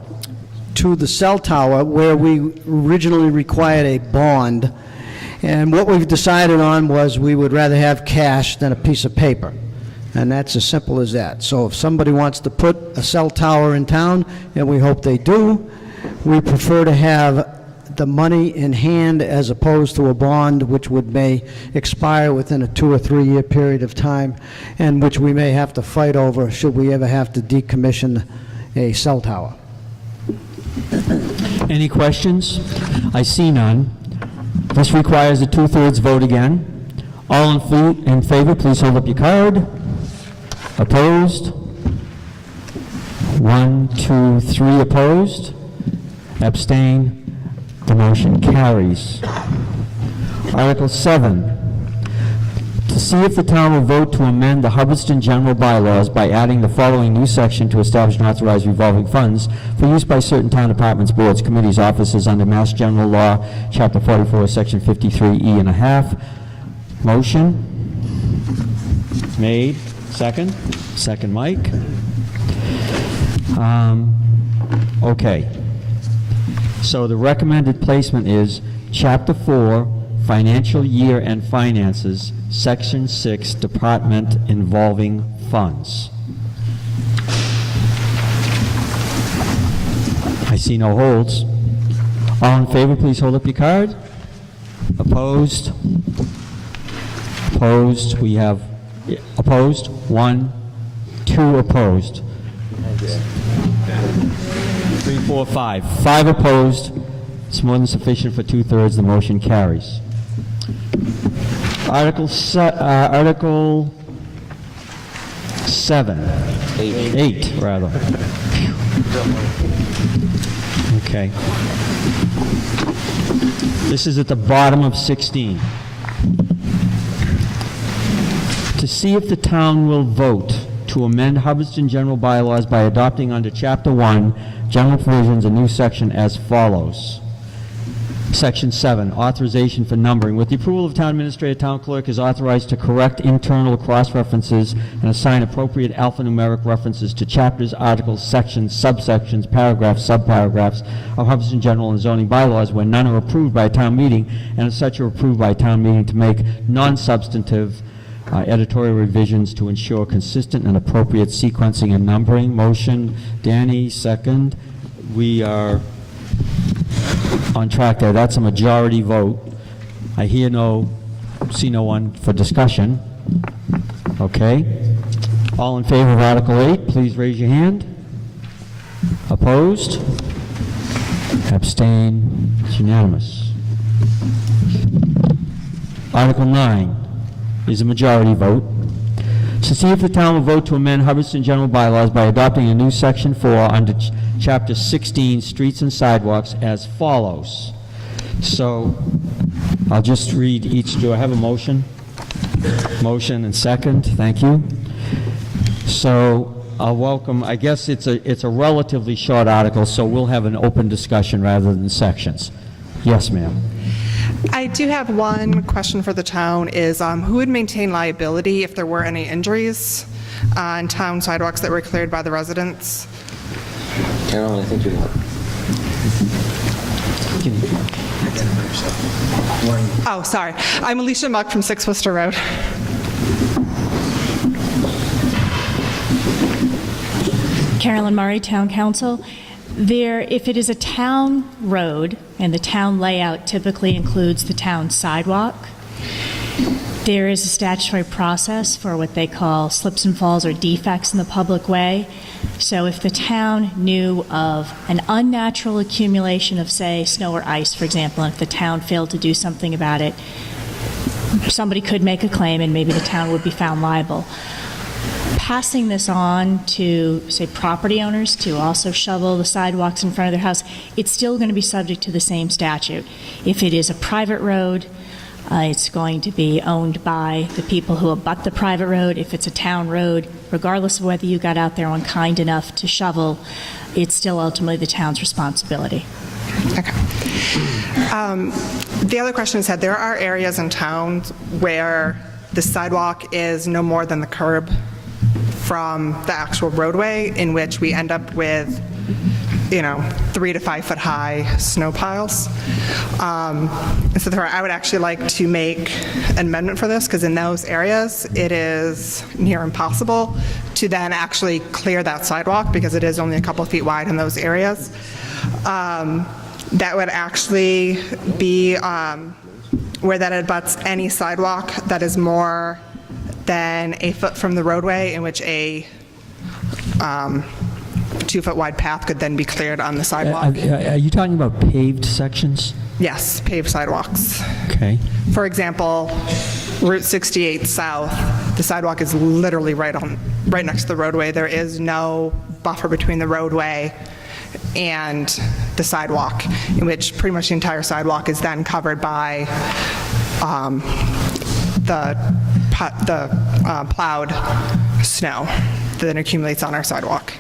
to the cell tower, where we originally required a bond. And what we've decided on was we would rather have cash than a piece of paper. And that's as simple as that. So if somebody wants to put a cell tower in town, and we hope they do, we prefer to have the money in hand as opposed to a bond which may expire within a 2 or 3 year period of time, and which we may have to fight over should we ever have to decommission a cell tower. Any questions? I see none. This requires a 2/3 vote again. All in favor, please hold up your card. Opposed? 1, 2, 3 opposed. Abstain. The motion carries. Article 7, to see if the town will vote to amend the Hubbardston general bylaws by adding the following new section to establish and authorize revolving funds for use by certain town departments, boards, committees, offices under Mass General Law, Chapter 44, Section 53E and a half. Motion made. Second? Second, Mike. Okay. So the recommended placement is Chapter 4, Financial Year and Finances, Section 6, Department Involving Funds. I see no holds. All in favor, please hold up your card. Opposed? Opposed? We have opposed. 1, 2 opposed. 3, 4, 5. 5 opposed. It's more than sufficient for 2/3. The motion carries. Article 7. 8, rather. Okay. This is at the bottom of 16. To see if the town will vote to amend Hubbardston general bylaws by adopting under Chapter 1, General Provisions, a new section as follows. Section 7, authorization for numbering. With the approval of town administrator, town clerk is authorized to correct internal cross-references and assign appropriate alphanumeric references to chapters, articles, sections, subsections, paragraphs, subparagraphs of Hubbardston general and zoning bylaws when none are approved by a town meeting, and as such are approved by a town meeting, to make non-substantive editorial revisions to ensure consistent and appropriate sequencing and numbering. Motion, Danny, second. We are on track there. That's a majority vote. I see no one for discussion. Okay. All in favor of Article 8, please raise your hand. Opposed? Abstain? It's unanimous. Article 9 is a majority vote. To see if the town will vote to amend Hubbardston general bylaws by adopting a new Section 4 under Chapter 16, Streets and Sidewalks, as follows. So I'll just read each. Do I have a motion? Motion and second. Thank you. So I'll welcome, I guess it's a relatively short article, so we'll have an open discussion rather than sections. Yes, ma'am. I do have one question for the town is who would maintain liability if there were any injuries on town sidewalks that were cleared by the residents? Carol, I think you're not. Oh, sorry. I'm Alicia Muck from 6 Worcester Road. Carolyn Murray, Town Council. If it is a town road, and the town layout typically includes the town sidewalk, there is a statutory process for what they call slips and falls or defects in the public way. So if the town knew of an unnatural accumulation of, say, snow or ice, for example, and if the town failed to do something about it, somebody could make a claim and maybe the town would be found liable. Passing this on to, say, property owners to also shovel the sidewalks in front of their house, it's still going to be subject to the same statute. If it is a private road, it's going to be owned by the people who abut the private road. If it's a town road, regardless of whether you got out there and kind enough to shovel, it's still ultimately the town's responsibility. Okay. The other question is that there are areas in town where the sidewalk is no more than the curb from the actual roadway, in which we end up with 3 to 5 foot high snow piles. So therefore, I would actually like to make an amendment for this, because in those areas, it is near impossible to then actually clear that sidewalk, because it is only a couple of feet wide in those areas. That would actually be where that abuts any sidewalk that is more than a foot from the roadway, in which a 2 foot wide path could then be cleared on the sidewalk. Are you talking about paved sections? Yes, paved sidewalks. Okay. For example, Route 68 South, the sidewalk is literally right next to the roadway. There is no buffer between the roadway and the sidewalk, in which pretty much the entire sidewalk is then covered by the plowed snow that then accumulates on our sidewalk.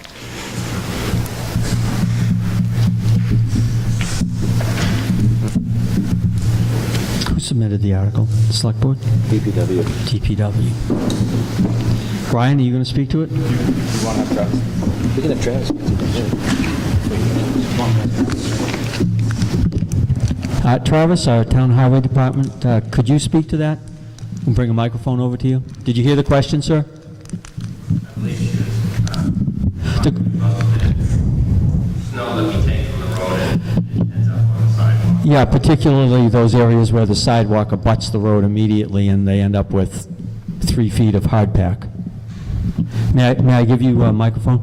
Who submitted the article? The Select Board? DPW. DPW. Brian, are you going to speak to it? You want to have Travis? We can have Travis. Travis, our Town Highway Department, could you speak to that? We'll bring a microphone over to you. Did you hear the question, sir? Snow that we take from the road and ends up on the sidewalk. Yeah, particularly those areas where the sidewalk abuts the road immediately and they end up with 3 feet of hard pack. May I give you a microphone?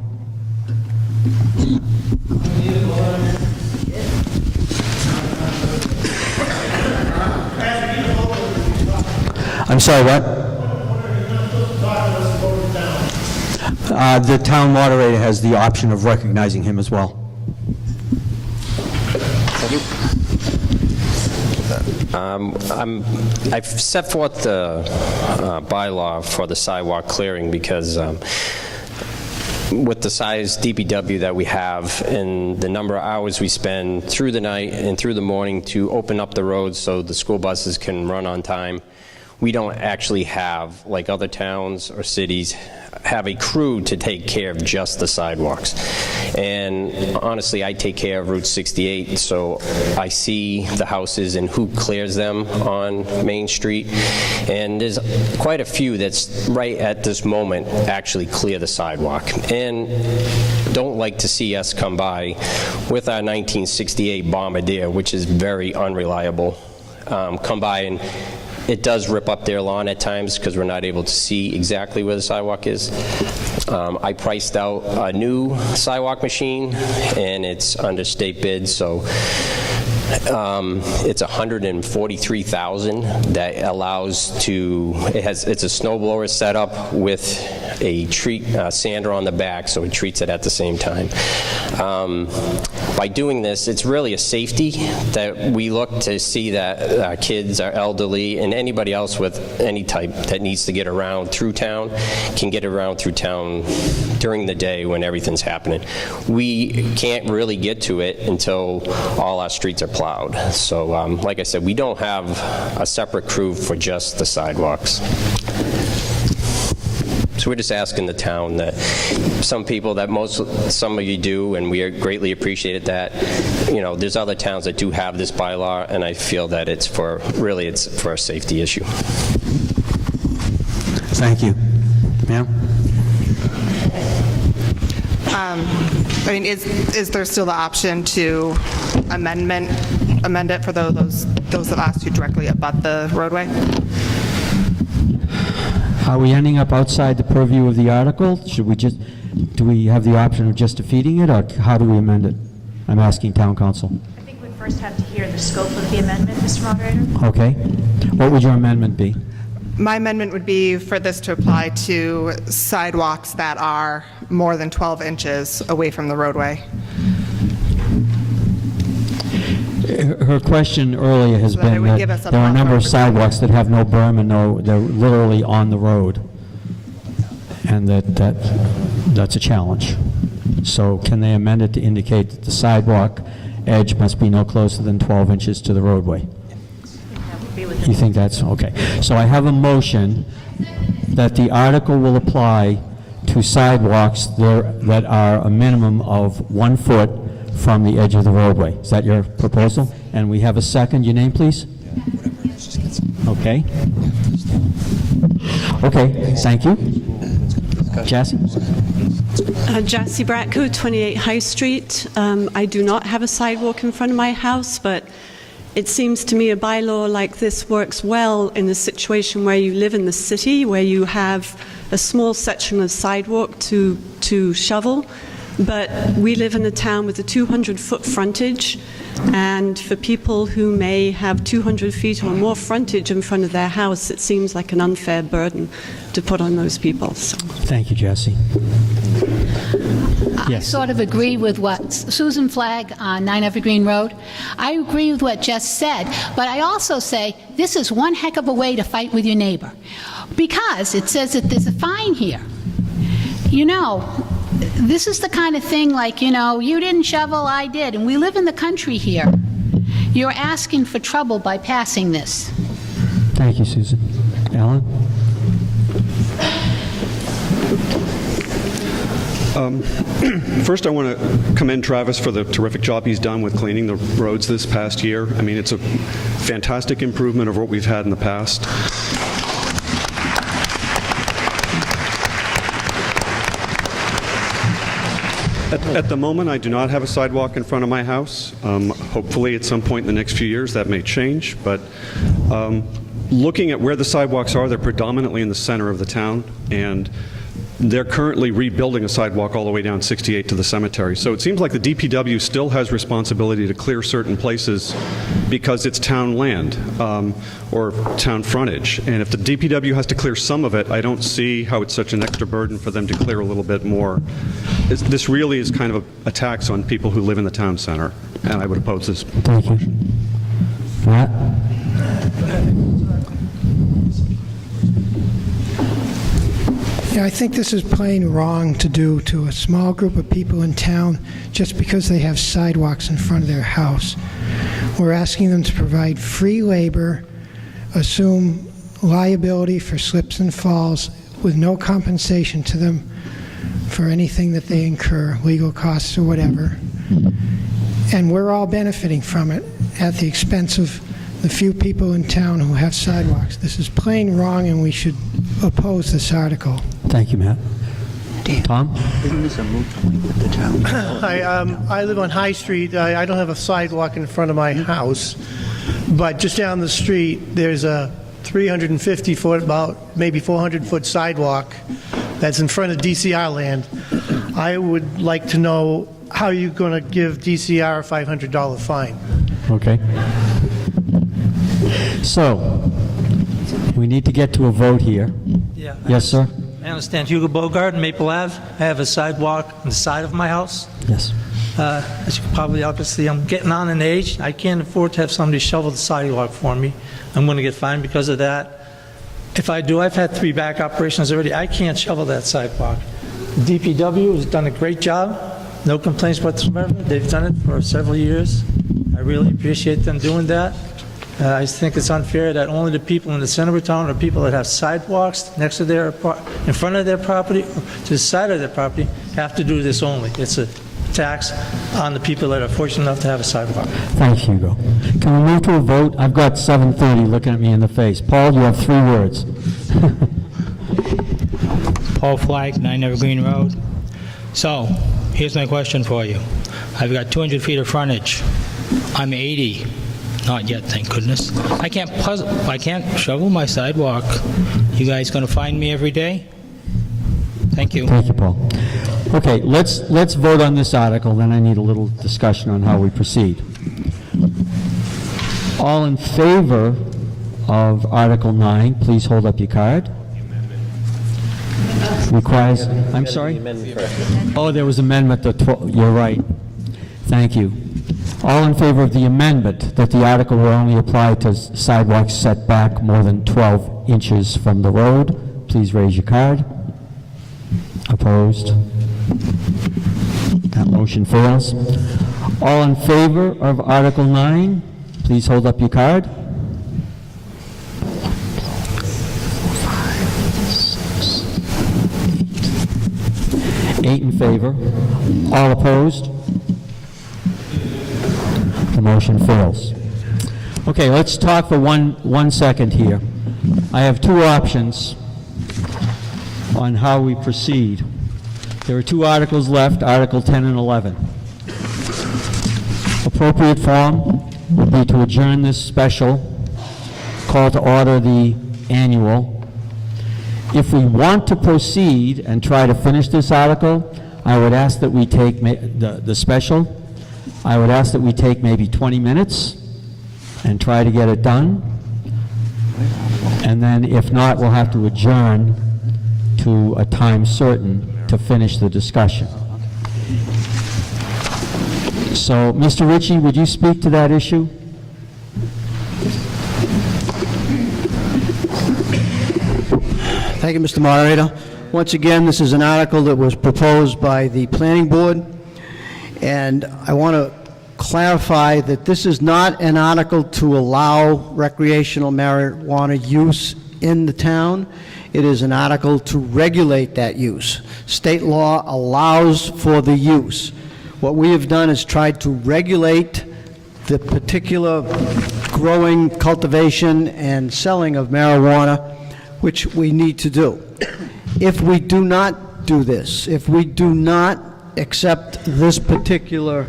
I'm sorry, what? The town moderator has the option of recognizing him as well. I've set forth the bylaw for the sidewalk clearing because with the size DPW that we have and the number of hours we spend through the night and through the morning to open up the roads so the school buses can run on time, we don't actually have, like other towns or cities, have a crew to take care of just the sidewalks. And honestly, I take care of Route 68, so I see the houses and who clears them on Main Street. And there's quite a few that's right at this moment actually clear the sidewalk. And don't like to see us come by with our 1968 Bombardier, which is very unreliable, come by and it does rip up their lawn at times because we're not able to see exactly where the sidewalk is. I priced out a new sidewalk machine, and it's under state bid, so it's $143,000 that allows to, it's a snow blower setup with a sander on the back, so it treats it at the same time. By doing this, it's really a safety that we look to see that our kids, our elderly, and anybody else with any type that needs to get around through town can get around through town during the day when everything's happening. We can't really get to it until all our streets are plowed. So like I said, we don't have a separate crew for just the sidewalks. So we're just asking the town that some people that some of you do, and we greatly appreciate that. There's other towns that do have this bylaw, and I feel that it's for a safety issue. Thank you. Ma'am? Is there still the option to amend it for those of us who directly abut the roadway? Are we ending up outside the purview of the article? Do we have the option of just defeating it, or how do we amend it? I'm asking town council. I think we first have to hear the scope of the amendment, Mr. Moderator. Okay. What would your amendment be? My amendment would be for this to apply to sidewalks that are more than 12 inches away from the roadway. Her question earlier has been give that us a there are a number of buffer sidewalks that have no berm and they're literally on the road, and that's a challenge. So can they amend it to indicate that the sidewalk edge must be no closer than 12 inches to the roadway. You think that's, okay. So I have a motion that the article will apply to sidewalks that are a minimum of 1 foot from the edge of the roadway. Is that your proposal? And we have a second. Your name, please? Okay. Okay, thank you. Jassy? Jassy Bratko, 28 High Street. I do not have a sidewalk in front of my house, but it seems to me a bylaw like this works well in a situation where you live in the city, where you have a small section of sidewalk to shovel. But we live in a town with a 200-foot frontage, and for people who may have 200 feet or more frontage in front of their house, it seems like an unfair burden to put on those people. So. Thank you, Jesse. I sort of agree with what Susan Flagg on 9 Evergreen Road. I agree with what Jess said, but I also say this is one heck of a way to fight with your neighbor, because it says that there's a fine here. You know, this is the kind of thing like, you know, you didn't shovel, I did, and we live in the country here. You're asking for trouble by passing this. Thank you, Susan. Alan? First, I want to commend Travis for the terrific job he's done with cleaning the roads this past year. I mean, it's a fantastic improvement of what we've had in the past. At the moment, I do not have a sidewalk in front of my house. Hopefully, at some point in the next few years, that may change. But looking at where the sidewalks are, they're predominantly in the center of the town, and they're currently rebuilding a sidewalk all the way down 68 to the cemetery. So it seems like the DPW still has responsibility to clear certain places because it's town land or town frontage. And if the DPW has to clear some of it, I don't see how it's such an extra burden for them to clear a little bit more. This really is kind of a tax on people who live in the town center, and I would oppose this. Thank you. Matt? Yeah, I think this is plain wrong to do to a small group of people in town just because they have sidewalks in front of their house. We're asking them to provide free labor, assume liability for slips and falls with no compensation to them for anything that they incur, legal costs or whatever. And we're all benefiting from it at the expense of the few people in town who have sidewalks. This is plain wrong, and we should oppose this article. Thank you, Matt. Tom? Isn't this a moot point with the town? I live on High Street. I don't have a sidewalk in front of my house, but just down the street, there's a 350-foot, about maybe 400-foot sidewalk that's in front of DCR land. I would like to know how you're going to give DCR a $500 fine. Okay. So, we need to get to a vote here. Yeah. Yes, sir? I understand. Hugo Bogart, Maple Ave. I have a sidewalk on the side of my house. Yes. As you probably obviously, I'm getting on in age. I can't afford to have somebody shovel the sidewalk for me. I'm going to get fined because of that. If I do, I've had 3 back operations already. I can't shovel that sidewalk. The DPW has done a great job. No complaints whatsoever. They've done it for several years. I really appreciate them doing that. I think it's unfair that only the people in the center of town or people that have sidewalks next to their, in front of their property, or to the side of their property, have to do this only. It's a tax on the people that are fortunate enough to have a sidewalk. Thank you, Hugo. Can we move to a vote? I've got 7:30 looking at me in the face. Paul, you have 3 words. Paul Flagg, 9 Evergreen Road. So, here's my question for you. I've got 200 feet of frontage. I'm 80. Not yet, thank goodness. I can't shovel my sidewalk. You guys going to find me every day? Thank you. Thank you, Paul. Okay, let's vote on this article, then I need a little discussion on how we proceed. All in favor of Article 9, please hold up your card. Requires, I'm sorry? Oh, there was amendment to 12, you're right. Thank you. All in favor of the amendment that the article will only apply to sidewalks set back more than 12 inches from the road, please raise your card. Opposed? That motion fails. All in favor of Article 9, please hold up your card. 8 in favor. All opposed? The motion fails. Okay, let's talk for one second here. I have two options on how we proceed. There are two articles left, Article 10 and 11. Appropriate form would be to adjourn this special, call to order the annual. If we want to proceed and try to finish this article, I would ask that we take the special. I would ask that we take maybe 20 minutes and try to get it done. And then if not, we'll have to adjourn to a time certain to finish the discussion. So, Mr. Ritchie, would you speak to that issue? Thank you, Mr. Moderator. Once again, this is an article that was proposed by the Planning Board, and I want to clarify that this is not an article to allow recreational marijuana use in the town. It is an article to regulate that use. State law allows for the use. What we have done is tried to regulate the particular growing, cultivation, and selling of marijuana, which we need to do. If we do not do this, if we do not accept this particular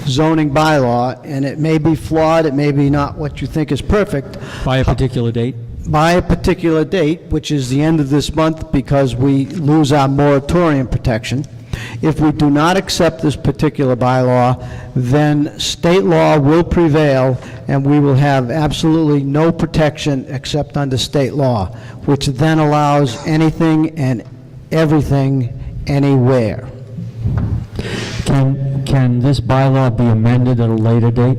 zoning bylaw, and it may be flawed, it may be not what you think is perfect. By a particular date? By a particular date, which is the end of this month because we lose our moratorium protection. If we do not accept this particular bylaw, then state law will prevail and we will have absolutely no protection except under state law, which then allows anything and everything anywhere. Can this bylaw be amended at a later date?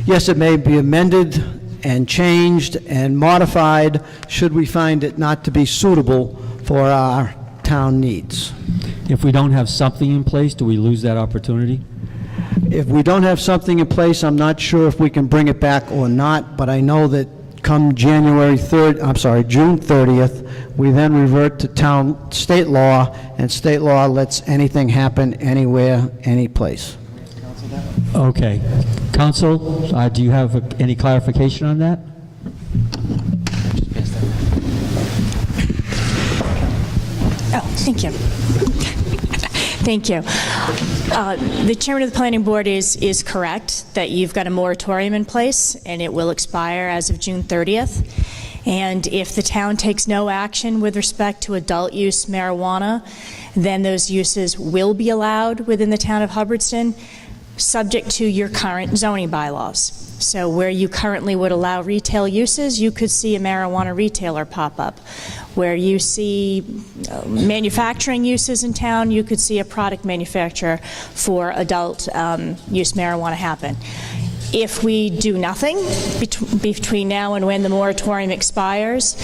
Yes, it may be amended and changed and modified should we find it not to be suitable for our town needs. If we don't have something in place, do we lose that opportunity? If we don't have something in place, I'm not sure if we can bring it back or not, but I know that come June 30th, we then revert to state law, and state law lets anything happen anywhere, any place. Okay. Council, do you have any clarification on that? Oh, thank you. Thank you. The chairman of the planning board is correct that you've got a moratorium in place and it will expire as of June 30th. And if the town takes no action with respect to adult use marijuana, then those uses will be allowed within the town of Hubbardston, subject to your current zoning bylaws. So where you currently would allow retail uses, you could see a marijuana retailer pop up. Where you see manufacturing uses in town, you could see a product manufacturer for adult use marijuana happen. If we do nothing between now and when the moratorium expires,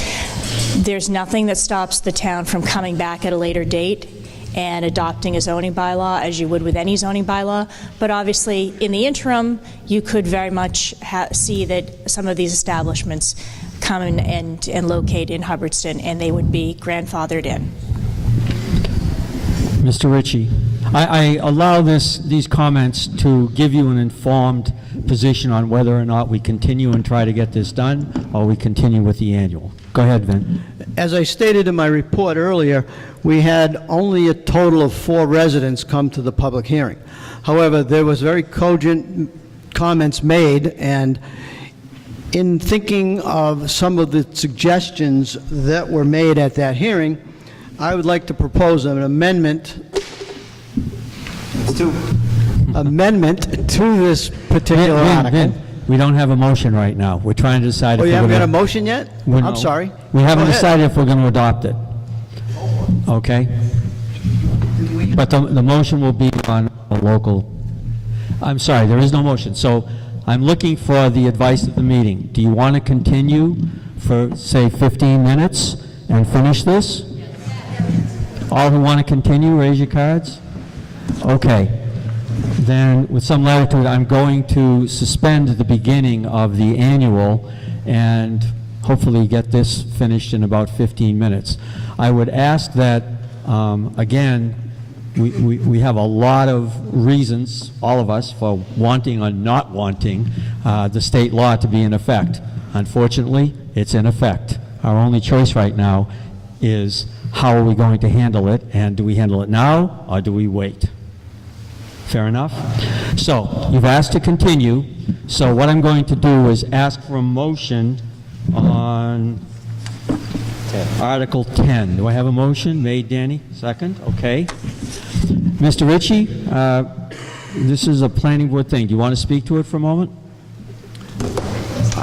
there's nothing that stops the town from coming back at a later date and adopting a zoning bylaw as you would with any zoning bylaw. But obviously, in the interim, you could very much see that some of these establishments come in and locate in Hubbardston, and they would be grandfathered in. Mr. Ritchie, I allow these comments to give you an informed position on whether or not we continue and try to get this done, or we continue with the annual. Go ahead, Vin. As I stated in my report earlier, we had only a total of 4 residents come to the public hearing. However, there was very cogent comments made, and in thinking of some of the suggestions that were made at that hearing, I would like to propose an amendment to this particular article. We don't have a motion right now. We're trying to decide if Oh, you we're haven't going got a motion yet? I'm sorry. We haven't Go ahead. decided if we're going to adopt it. Okay? But the motion will be on a local... I'm sorry, there is no motion. So I'm looking for the advice of the meeting. Do you want to continue for, say, 15 minutes and finish this? All who want to continue, raise your cards. Okay. then with some latitude, I'm going to suspend the beginning of the annual and hopefully get this finished in about 15 minutes. I would ask that, again, we have a lot of reasons, all of us, for wanting or not wanting the state law to be in effect. Unfortunately, it's in effect. Our only choice right now is how are we going to handle it, and do we handle it now or do we wait? Fair enough? So, you've asked to continue, so what I'm going to do is ask for a motion on Article 10. Do I have a motion? Made, Danny? Second? Okay. Mr. Ritchie, this is a planning board thing. Do you want to speak to it for a moment?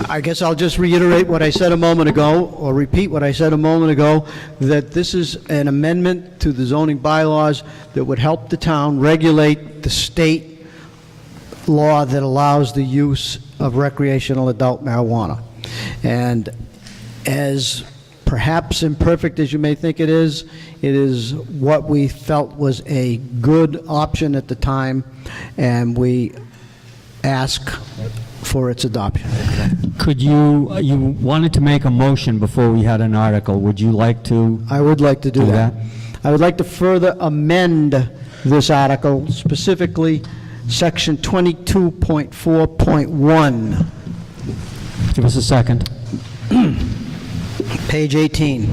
I guess I'll just reiterate what I said a moment ago, or repeat what I said a moment ago, that this is an amendment to the zoning bylaws that would help the town regulate the state law that allows the use of recreational adult marijuana. And as perhaps imperfect as you may think it is what we felt was a good option at the time, and we ask for its adoption. Could you wanted to make a motion before we had an article. Would you like to? I would like to do that. I would like to further amend this article, specifically section 22.4.1. Give us a second. Page 18.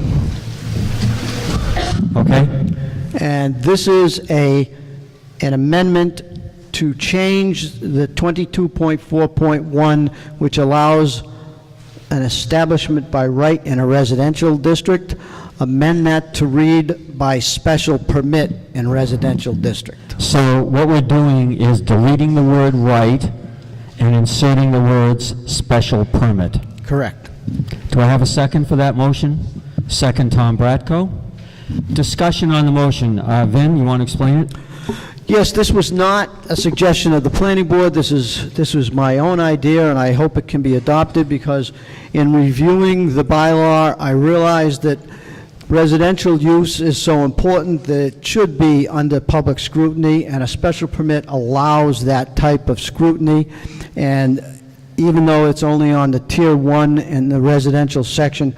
Okay. And this is an amendment to change the 22.4.1, which allows an establishment by right in a residential district, amend that to read by special permit in residential district. So what we're doing is deleting the word right and inserting the words special permit. Correct. Do I have a second for that motion? Second, Tom Bratko. Discussion on the motion. Vin, you want to explain it? Yes, this was not a suggestion of the planning board. This was my own idea, and I hope it can be adopted, because in reviewing the bylaw, I realized that residential use is so important that it should be under public scrutiny, and a special permit allows that type of scrutiny. And even though it's only on the tier 1 in the residential section,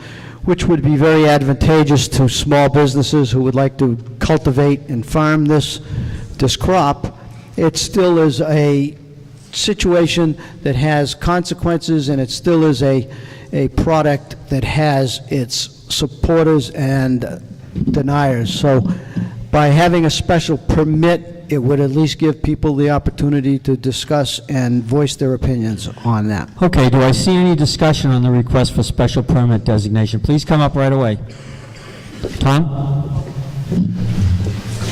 which would be very advantageous to small businesses who would like to cultivate and farm this crop, it still is a situation that has consequences, and it still is a product that has its supporters and deniers. So by having a special permit, it would at least give people the opportunity to discuss and voice their opinions on that. Okay, do I see any discussion on the request for special permit designation? Please come up right away. Tom?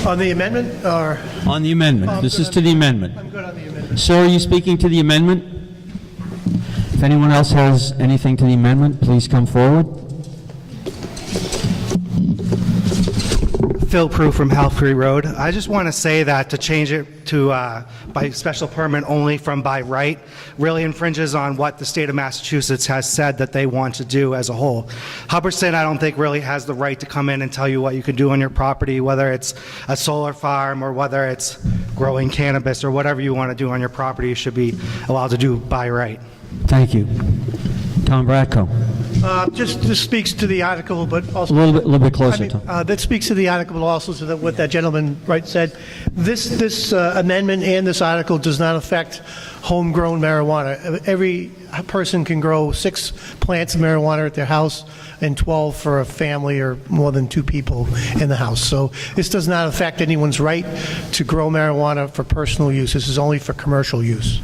On the amendment, or? On the amendment. This is to the amendment. I'm good on the amendment. Sir, are you speaking to the amendment? If anyone else has anything to the amendment, please come forward. Phil Prue from Halfree Road. I just want to say that to change it to by special permit only from by right really infringes on what the state of Massachusetts has said that they want to do as a whole. Hubbardston, I don't think, really has the right to come in and tell you what you can do on your property, whether it's a solar farm or whether it's growing cannabis or whatever you want to do on your property. You should be allowed to do by right. Thank you. Tom Bratko. Just speaks to the article, but also... A little bit closer, Tom. That speaks to the article, but also to what that gentleman said. This amendment and this article does not affect homegrown marijuana. Every person can grow 6 plants of marijuana at their house and 12 for a family or more than 2 people in the house. So this does not affect anyone's right to grow marijuana for personal use. This is only for commercial use.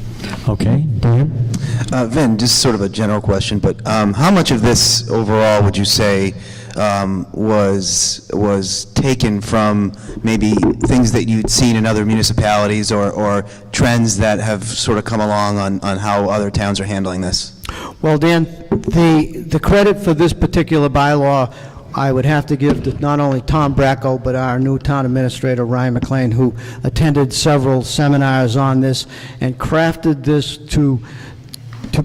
Okay, Dan? Vin, just sort of a general question, but how much of this overall would you say was taken from maybe things that you'd seen in other municipalities or trends that have sort of come along on how other towns are handling this? Well, Dan, the credit for this particular bylaw I would have to give to not only Tom Bracco, but our new town administrator, Ryan McLean, who attended several seminars on this and crafted this to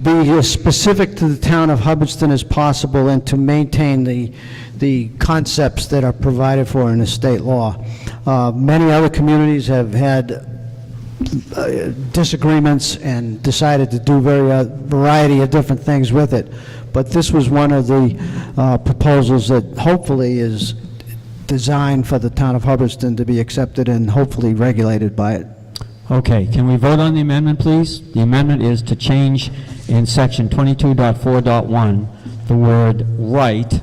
be as specific to the town of Hubbardston as possible and to maintain the concepts that are provided for in the state law. Many other communities have had disagreements and decided to do a variety of different things with it. But this was one of the proposals that hopefully is designed for the town of Hubbardston to be accepted and hopefully regulated by it. Okay, can we vote on the amendment, please? The amendment is to change in section 22.4.1 the word right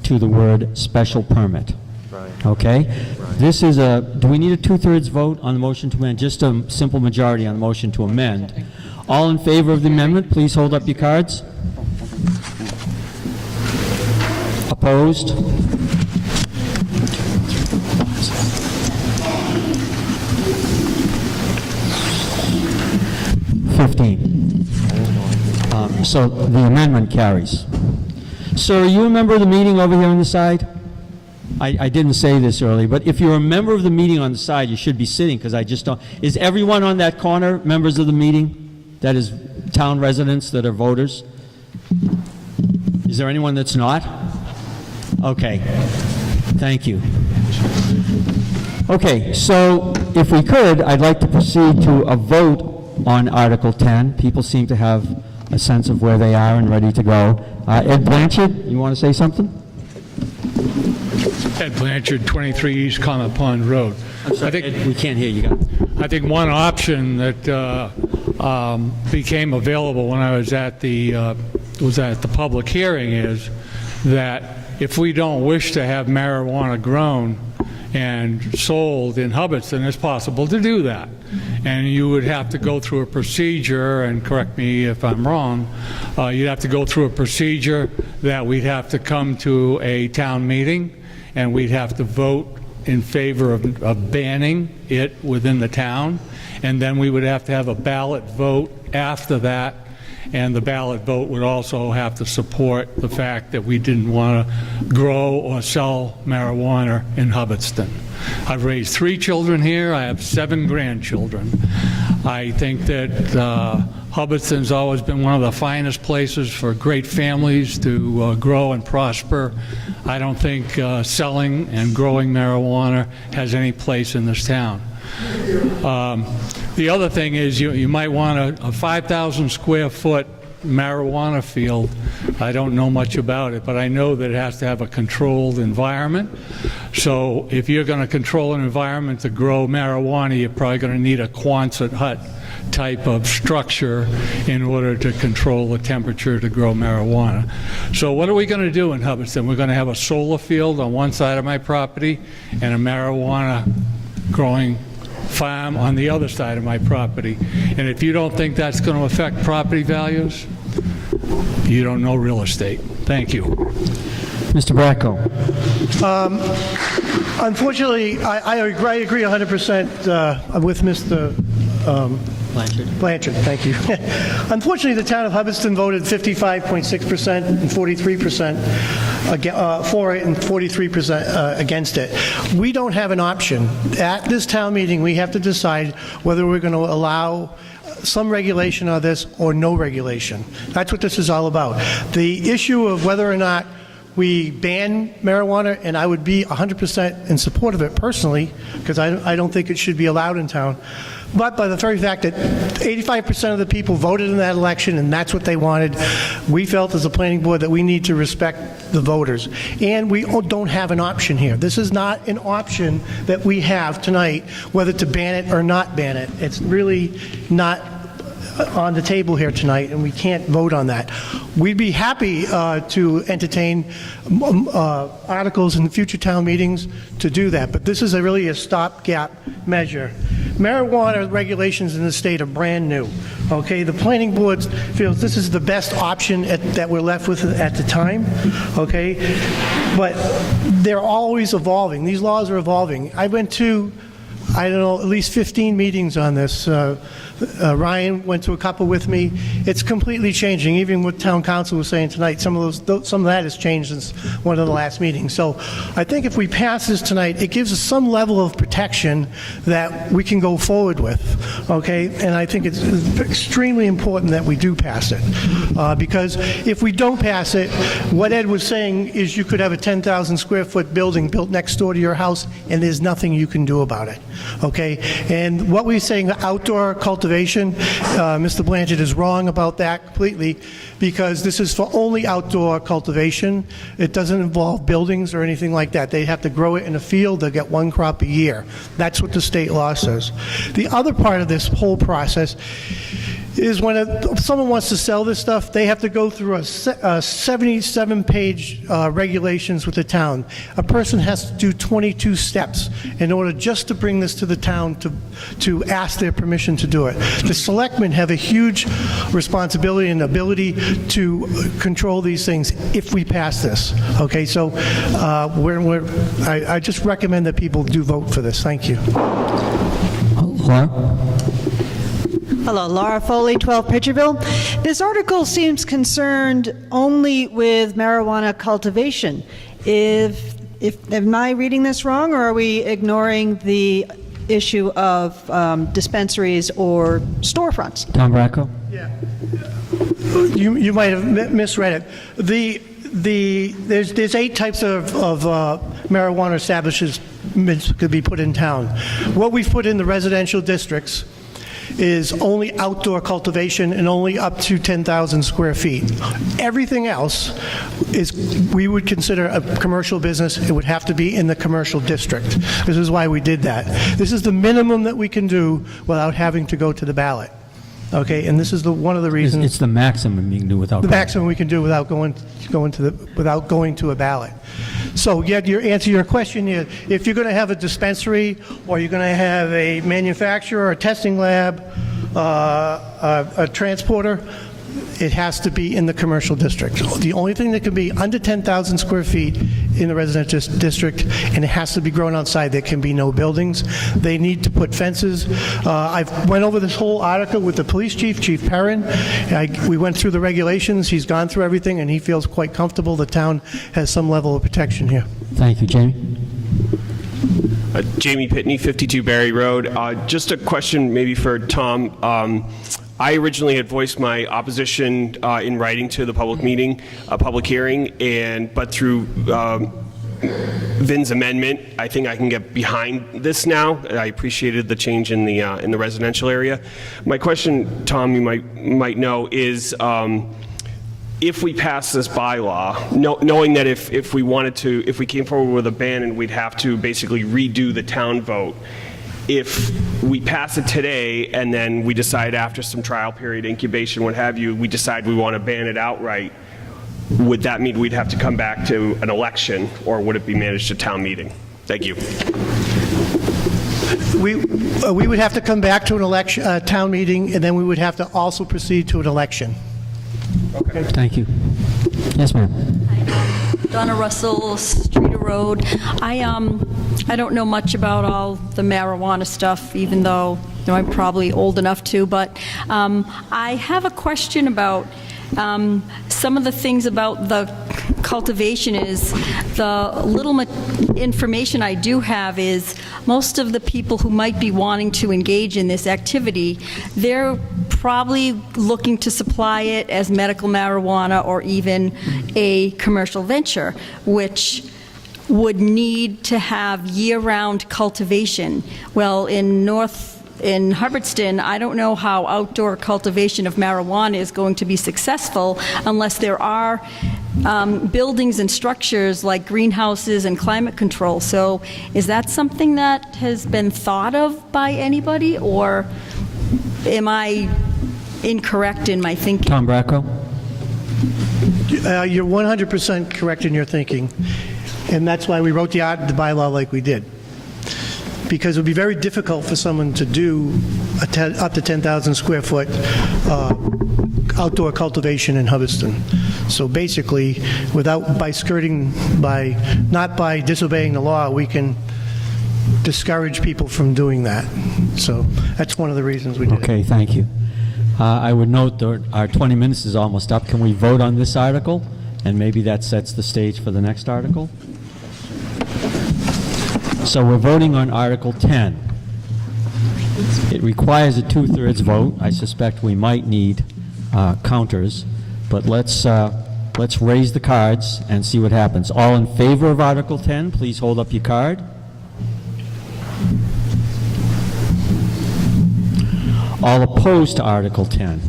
to the word special permit. Right. Okay? Right. This is do we need a 2/3 vote on the motion to amend? Just a simple majority on the motion to amend. All in favor of the amendment, please hold up your cards. Opposed? So the amendment carries. Sir, are you a member of the meeting over here on the side? I didn't say this earlier, but if you're a member of the meeting on the side, you should be sitting, because I just don't. Is everyone on that corner members of the meeting? That is town residents that are voters? Is there anyone that's not? Okay. Thank you. Okay, so if we could, I'd like to proceed to a vote on Article 10. People seem to have a sense of where they are and ready to go. Ed Blanchard, you want to say something? Ed Blanchard, 23 East Common Pond Road. I'm sorry, Ed, we can't hear you. I think one option that became available when I was at the public hearing is that if we don't wish to have marijuana grown and sold in Hubbardston, it's possible to do that. And you would have to go through a procedure, and correct me if I'm wrong, you'd have to go through a procedure that we'd have to come to a town meeting, and we'd have to vote in favor of banning it within the town, and then we would have to have a ballot vote after that, and the ballot vote would also have to support the fact that we didn't want to grow or sell marijuana in Hubbardston. I've raised 3 children here. I have 7 grandchildren. I think that Hubbardston's always been one of the finest places for great families to grow and prosper. I don't think selling and growing marijuana has any place in this town. The other thing is you might want a 5,000 square foot marijuana field. I don't know much about it, but I know that it has to have a controlled environment. So if you're going to control an environment to grow marijuana, you're probably going to need a Quonset hut type of structure in order to control the temperature to grow marijuana. So what are we going to do in Hubbardston? We're going to have a solar field on one side of my property and a marijuana growing farm on the other side of my property. And if you don't think that's going to affect property values, you don't know real estate. Thank you. Mr. Bracco. Unfortunately, I agree 100% with Mr. Blanchard, thank you. Unfortunately, the town of Hubbardston voted 55.6% and 43% for it and 43% against it. We don't have an option. At this town meeting, we have to decide whether we're going to allow some regulation of this or no regulation. That's what this is all about. The issue of whether or not we ban marijuana, and I would be 100% in support of it personally, because I don't think it should be allowed in town. But by the very fact that 85% of the people voted in that election and that's what they wanted, we felt as a planning board that we need to respect the voters. And we don't have an option here. This is not an option that we have tonight, whether to ban it or not ban it. It's really not on the table here tonight, and we can't vote on that. We'd be happy to entertain articles in future town meetings to do that, but this is really a stopgap measure. Marijuana regulations in the state are brand new. Okay, the planning board feels this is the best option that we're left with at the time. Okay, but they're always evolving. These laws are evolving. I went to, I don't know, at least 15 meetings on this. Ryan went to a couple with me. It's completely changing. Even what town council was saying tonight, some of that has changed since one of the last meetings. So I think if we pass this tonight, it gives us some level of protection that we can go forward with. Okay, and I think it's extremely important that we do pass it, because if we don't pass it, what Ed was saying is you could have a 10,000 square foot building built next door to your house, and there's nothing you can do about it. okay? And what we're saying, outdoor cultivation, Mr. Blanchard is wrong about that completely, because this is for only outdoor cultivation. It doesn't involve buildings or anything like that. They have to grow it in a field. They'll get one crop a year. That's what the state law says. The other part of this whole process is when someone wants to sell this stuff, they have to go through a 77-page regulations with the town. A person has to do 22 steps in order just to bring this to the town to ask their permission to do it. The selectmen have a huge responsibility and ability to control these things if we pass this. Okay, so I just recommend that people do vote for this. Thank you. Laura? Hello, Laura Foley, 12 Pitcherville. This article seems concerned only with marijuana cultivation. Am I reading this wrong, or are we ignoring the issue of dispensaries or storefronts? Tom Bracco? Yeah. You might have misread it. There's 8 types of marijuana establishments could be put in town. What we've put in the residential districts is only outdoor cultivation and only up to 10,000 square feet. Everything else we would consider a commercial business. It would have to be in the commercial district. This is why we did that. This is the minimum that we can do without having to go to the ballot. Okay, and this is one of the reasons. It's the maximum you can do without. The maximum we can do without going to a ballot. So, yeah, answer your question is, if you're going to have a dispensary, or you're going to have a manufacturer, a testing lab, a transporter, it has to be in the commercial district. The only thing that can be under 10,000 square feet in the residential district, and it has to be grown outside. There can be no buildings. They need to put fences. I've went over this whole article with the police chief, Chief Perrin. We went through the regulations. He's gone through everything, and he feels quite comfortable the town has some level of protection here. Thank you, Jamie. Jamie Pitney, 52 Barry Road. Just a question maybe for Tom. I originally had voiced my opposition in writing to the public meeting, public hearing, but through Vin's amendment, I think I can get behind this now. I appreciated the change in the residential area. My question, Tom, you might know, is if we pass this bylaw, knowing that if we came forward with a ban, and we'd have to basically redo the town vote. If we pass it today and then we decide after some trial period, incubation, what have you, we decide we want to ban it outright, would that mean we'd have to come back to an election, or would it be managed at town meeting? Thank you. We would have to come back to an election, town meeting, and then we would have to also proceed to an election. Okay. Thank you. Yes, ma'am. Donna Russell, Streeter Road. I don't know much about all the marijuana stuff, even though I'm probably old enough to, but I have a question about some of the things about the cultivation. Is the little information I do have is most of the people who might be wanting to engage in this activity, they're probably looking to supply it as medical marijuana or even a commercial venture, which would need to have year-round cultivation. Well, in Hubbardston, I don't know how outdoor cultivation of marijuana is going to be successful unless there are buildings and structures like greenhouses and climate control. So is that something that has been thought of by anybody, or am I incorrect in my thinking? Tom Bracco? You're 100% correct in your thinking, and that's why we wrote the bylaw like we did. Because it would be very difficult for someone to do up to 10,000 square foot outdoor cultivation in Hubbardston. So basically, not by disobeying the law, we can discourage people from doing that. So that's one of the reasons we did it. Okay, thank you. I would note that our 20 minutes is almost up. Can we vote on this article? And maybe that sets the stage for the next article? So we're voting on Article 10. It requires a 2/3 vote. I suspect we might need counters, but let's raise the cards and see what happens. All in favor of Article 10, please hold up your card. All opposed to Article 10?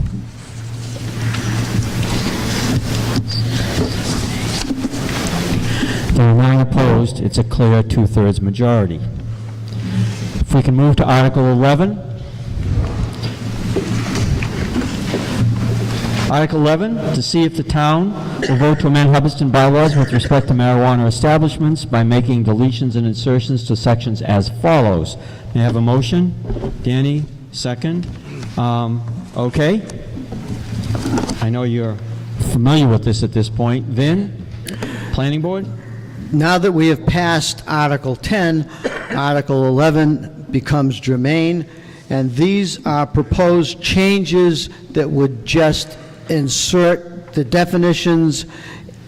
There are 9 opposed. It's a clear two-thirds majority. If we can move to Article 11. Article 11, to see if the town will vote to amend Hubbardston bylaws with respect to marijuana establishments by making deletions and insertions to sections as follows. May I have a motion? Danny, second. Okay. I know you're familiar with this at this point. Vin, Planning Board? Now that we have passed Article 10, Article 11 becomes germane, and these are proposed changes that would just insert the definitions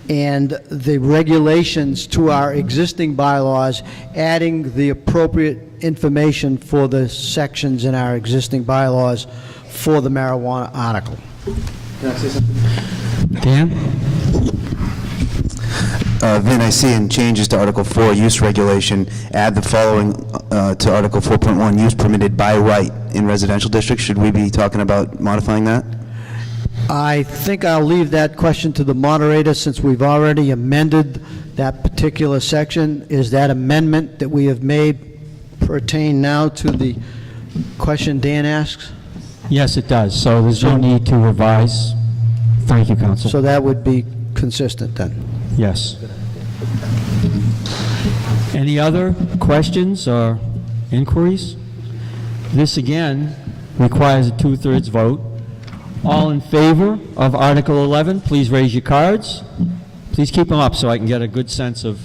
and the regulations to our existing bylaws, adding the appropriate information for the sections in our existing bylaws for the marijuana article. Can I say something? Dan? Vin, I see in changes to Article 4, use regulation, add the following to Article 4.1, use permitted by right in residential districts. Should we be talking about modifying that? I think I'll leave that question to the moderator since we've already amended that particular section. Is that amendment that we have made pertain now to the question Dan asks? Yes, it does. So there's no need to revise. Thank you, Counsel. So that would be consistent then? Yes. Any other questions or inquiries? This, again, requires a two-thirds vote. All in favor of Article 11, please raise your cards. Please keep them up so I can get a good sense of...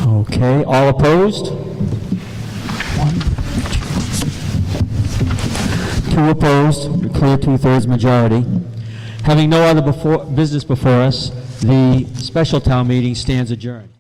Okay, all opposed? 2 opposed, a clear two-thirds majority. Having no other business before us, the special town meeting stands adjourned.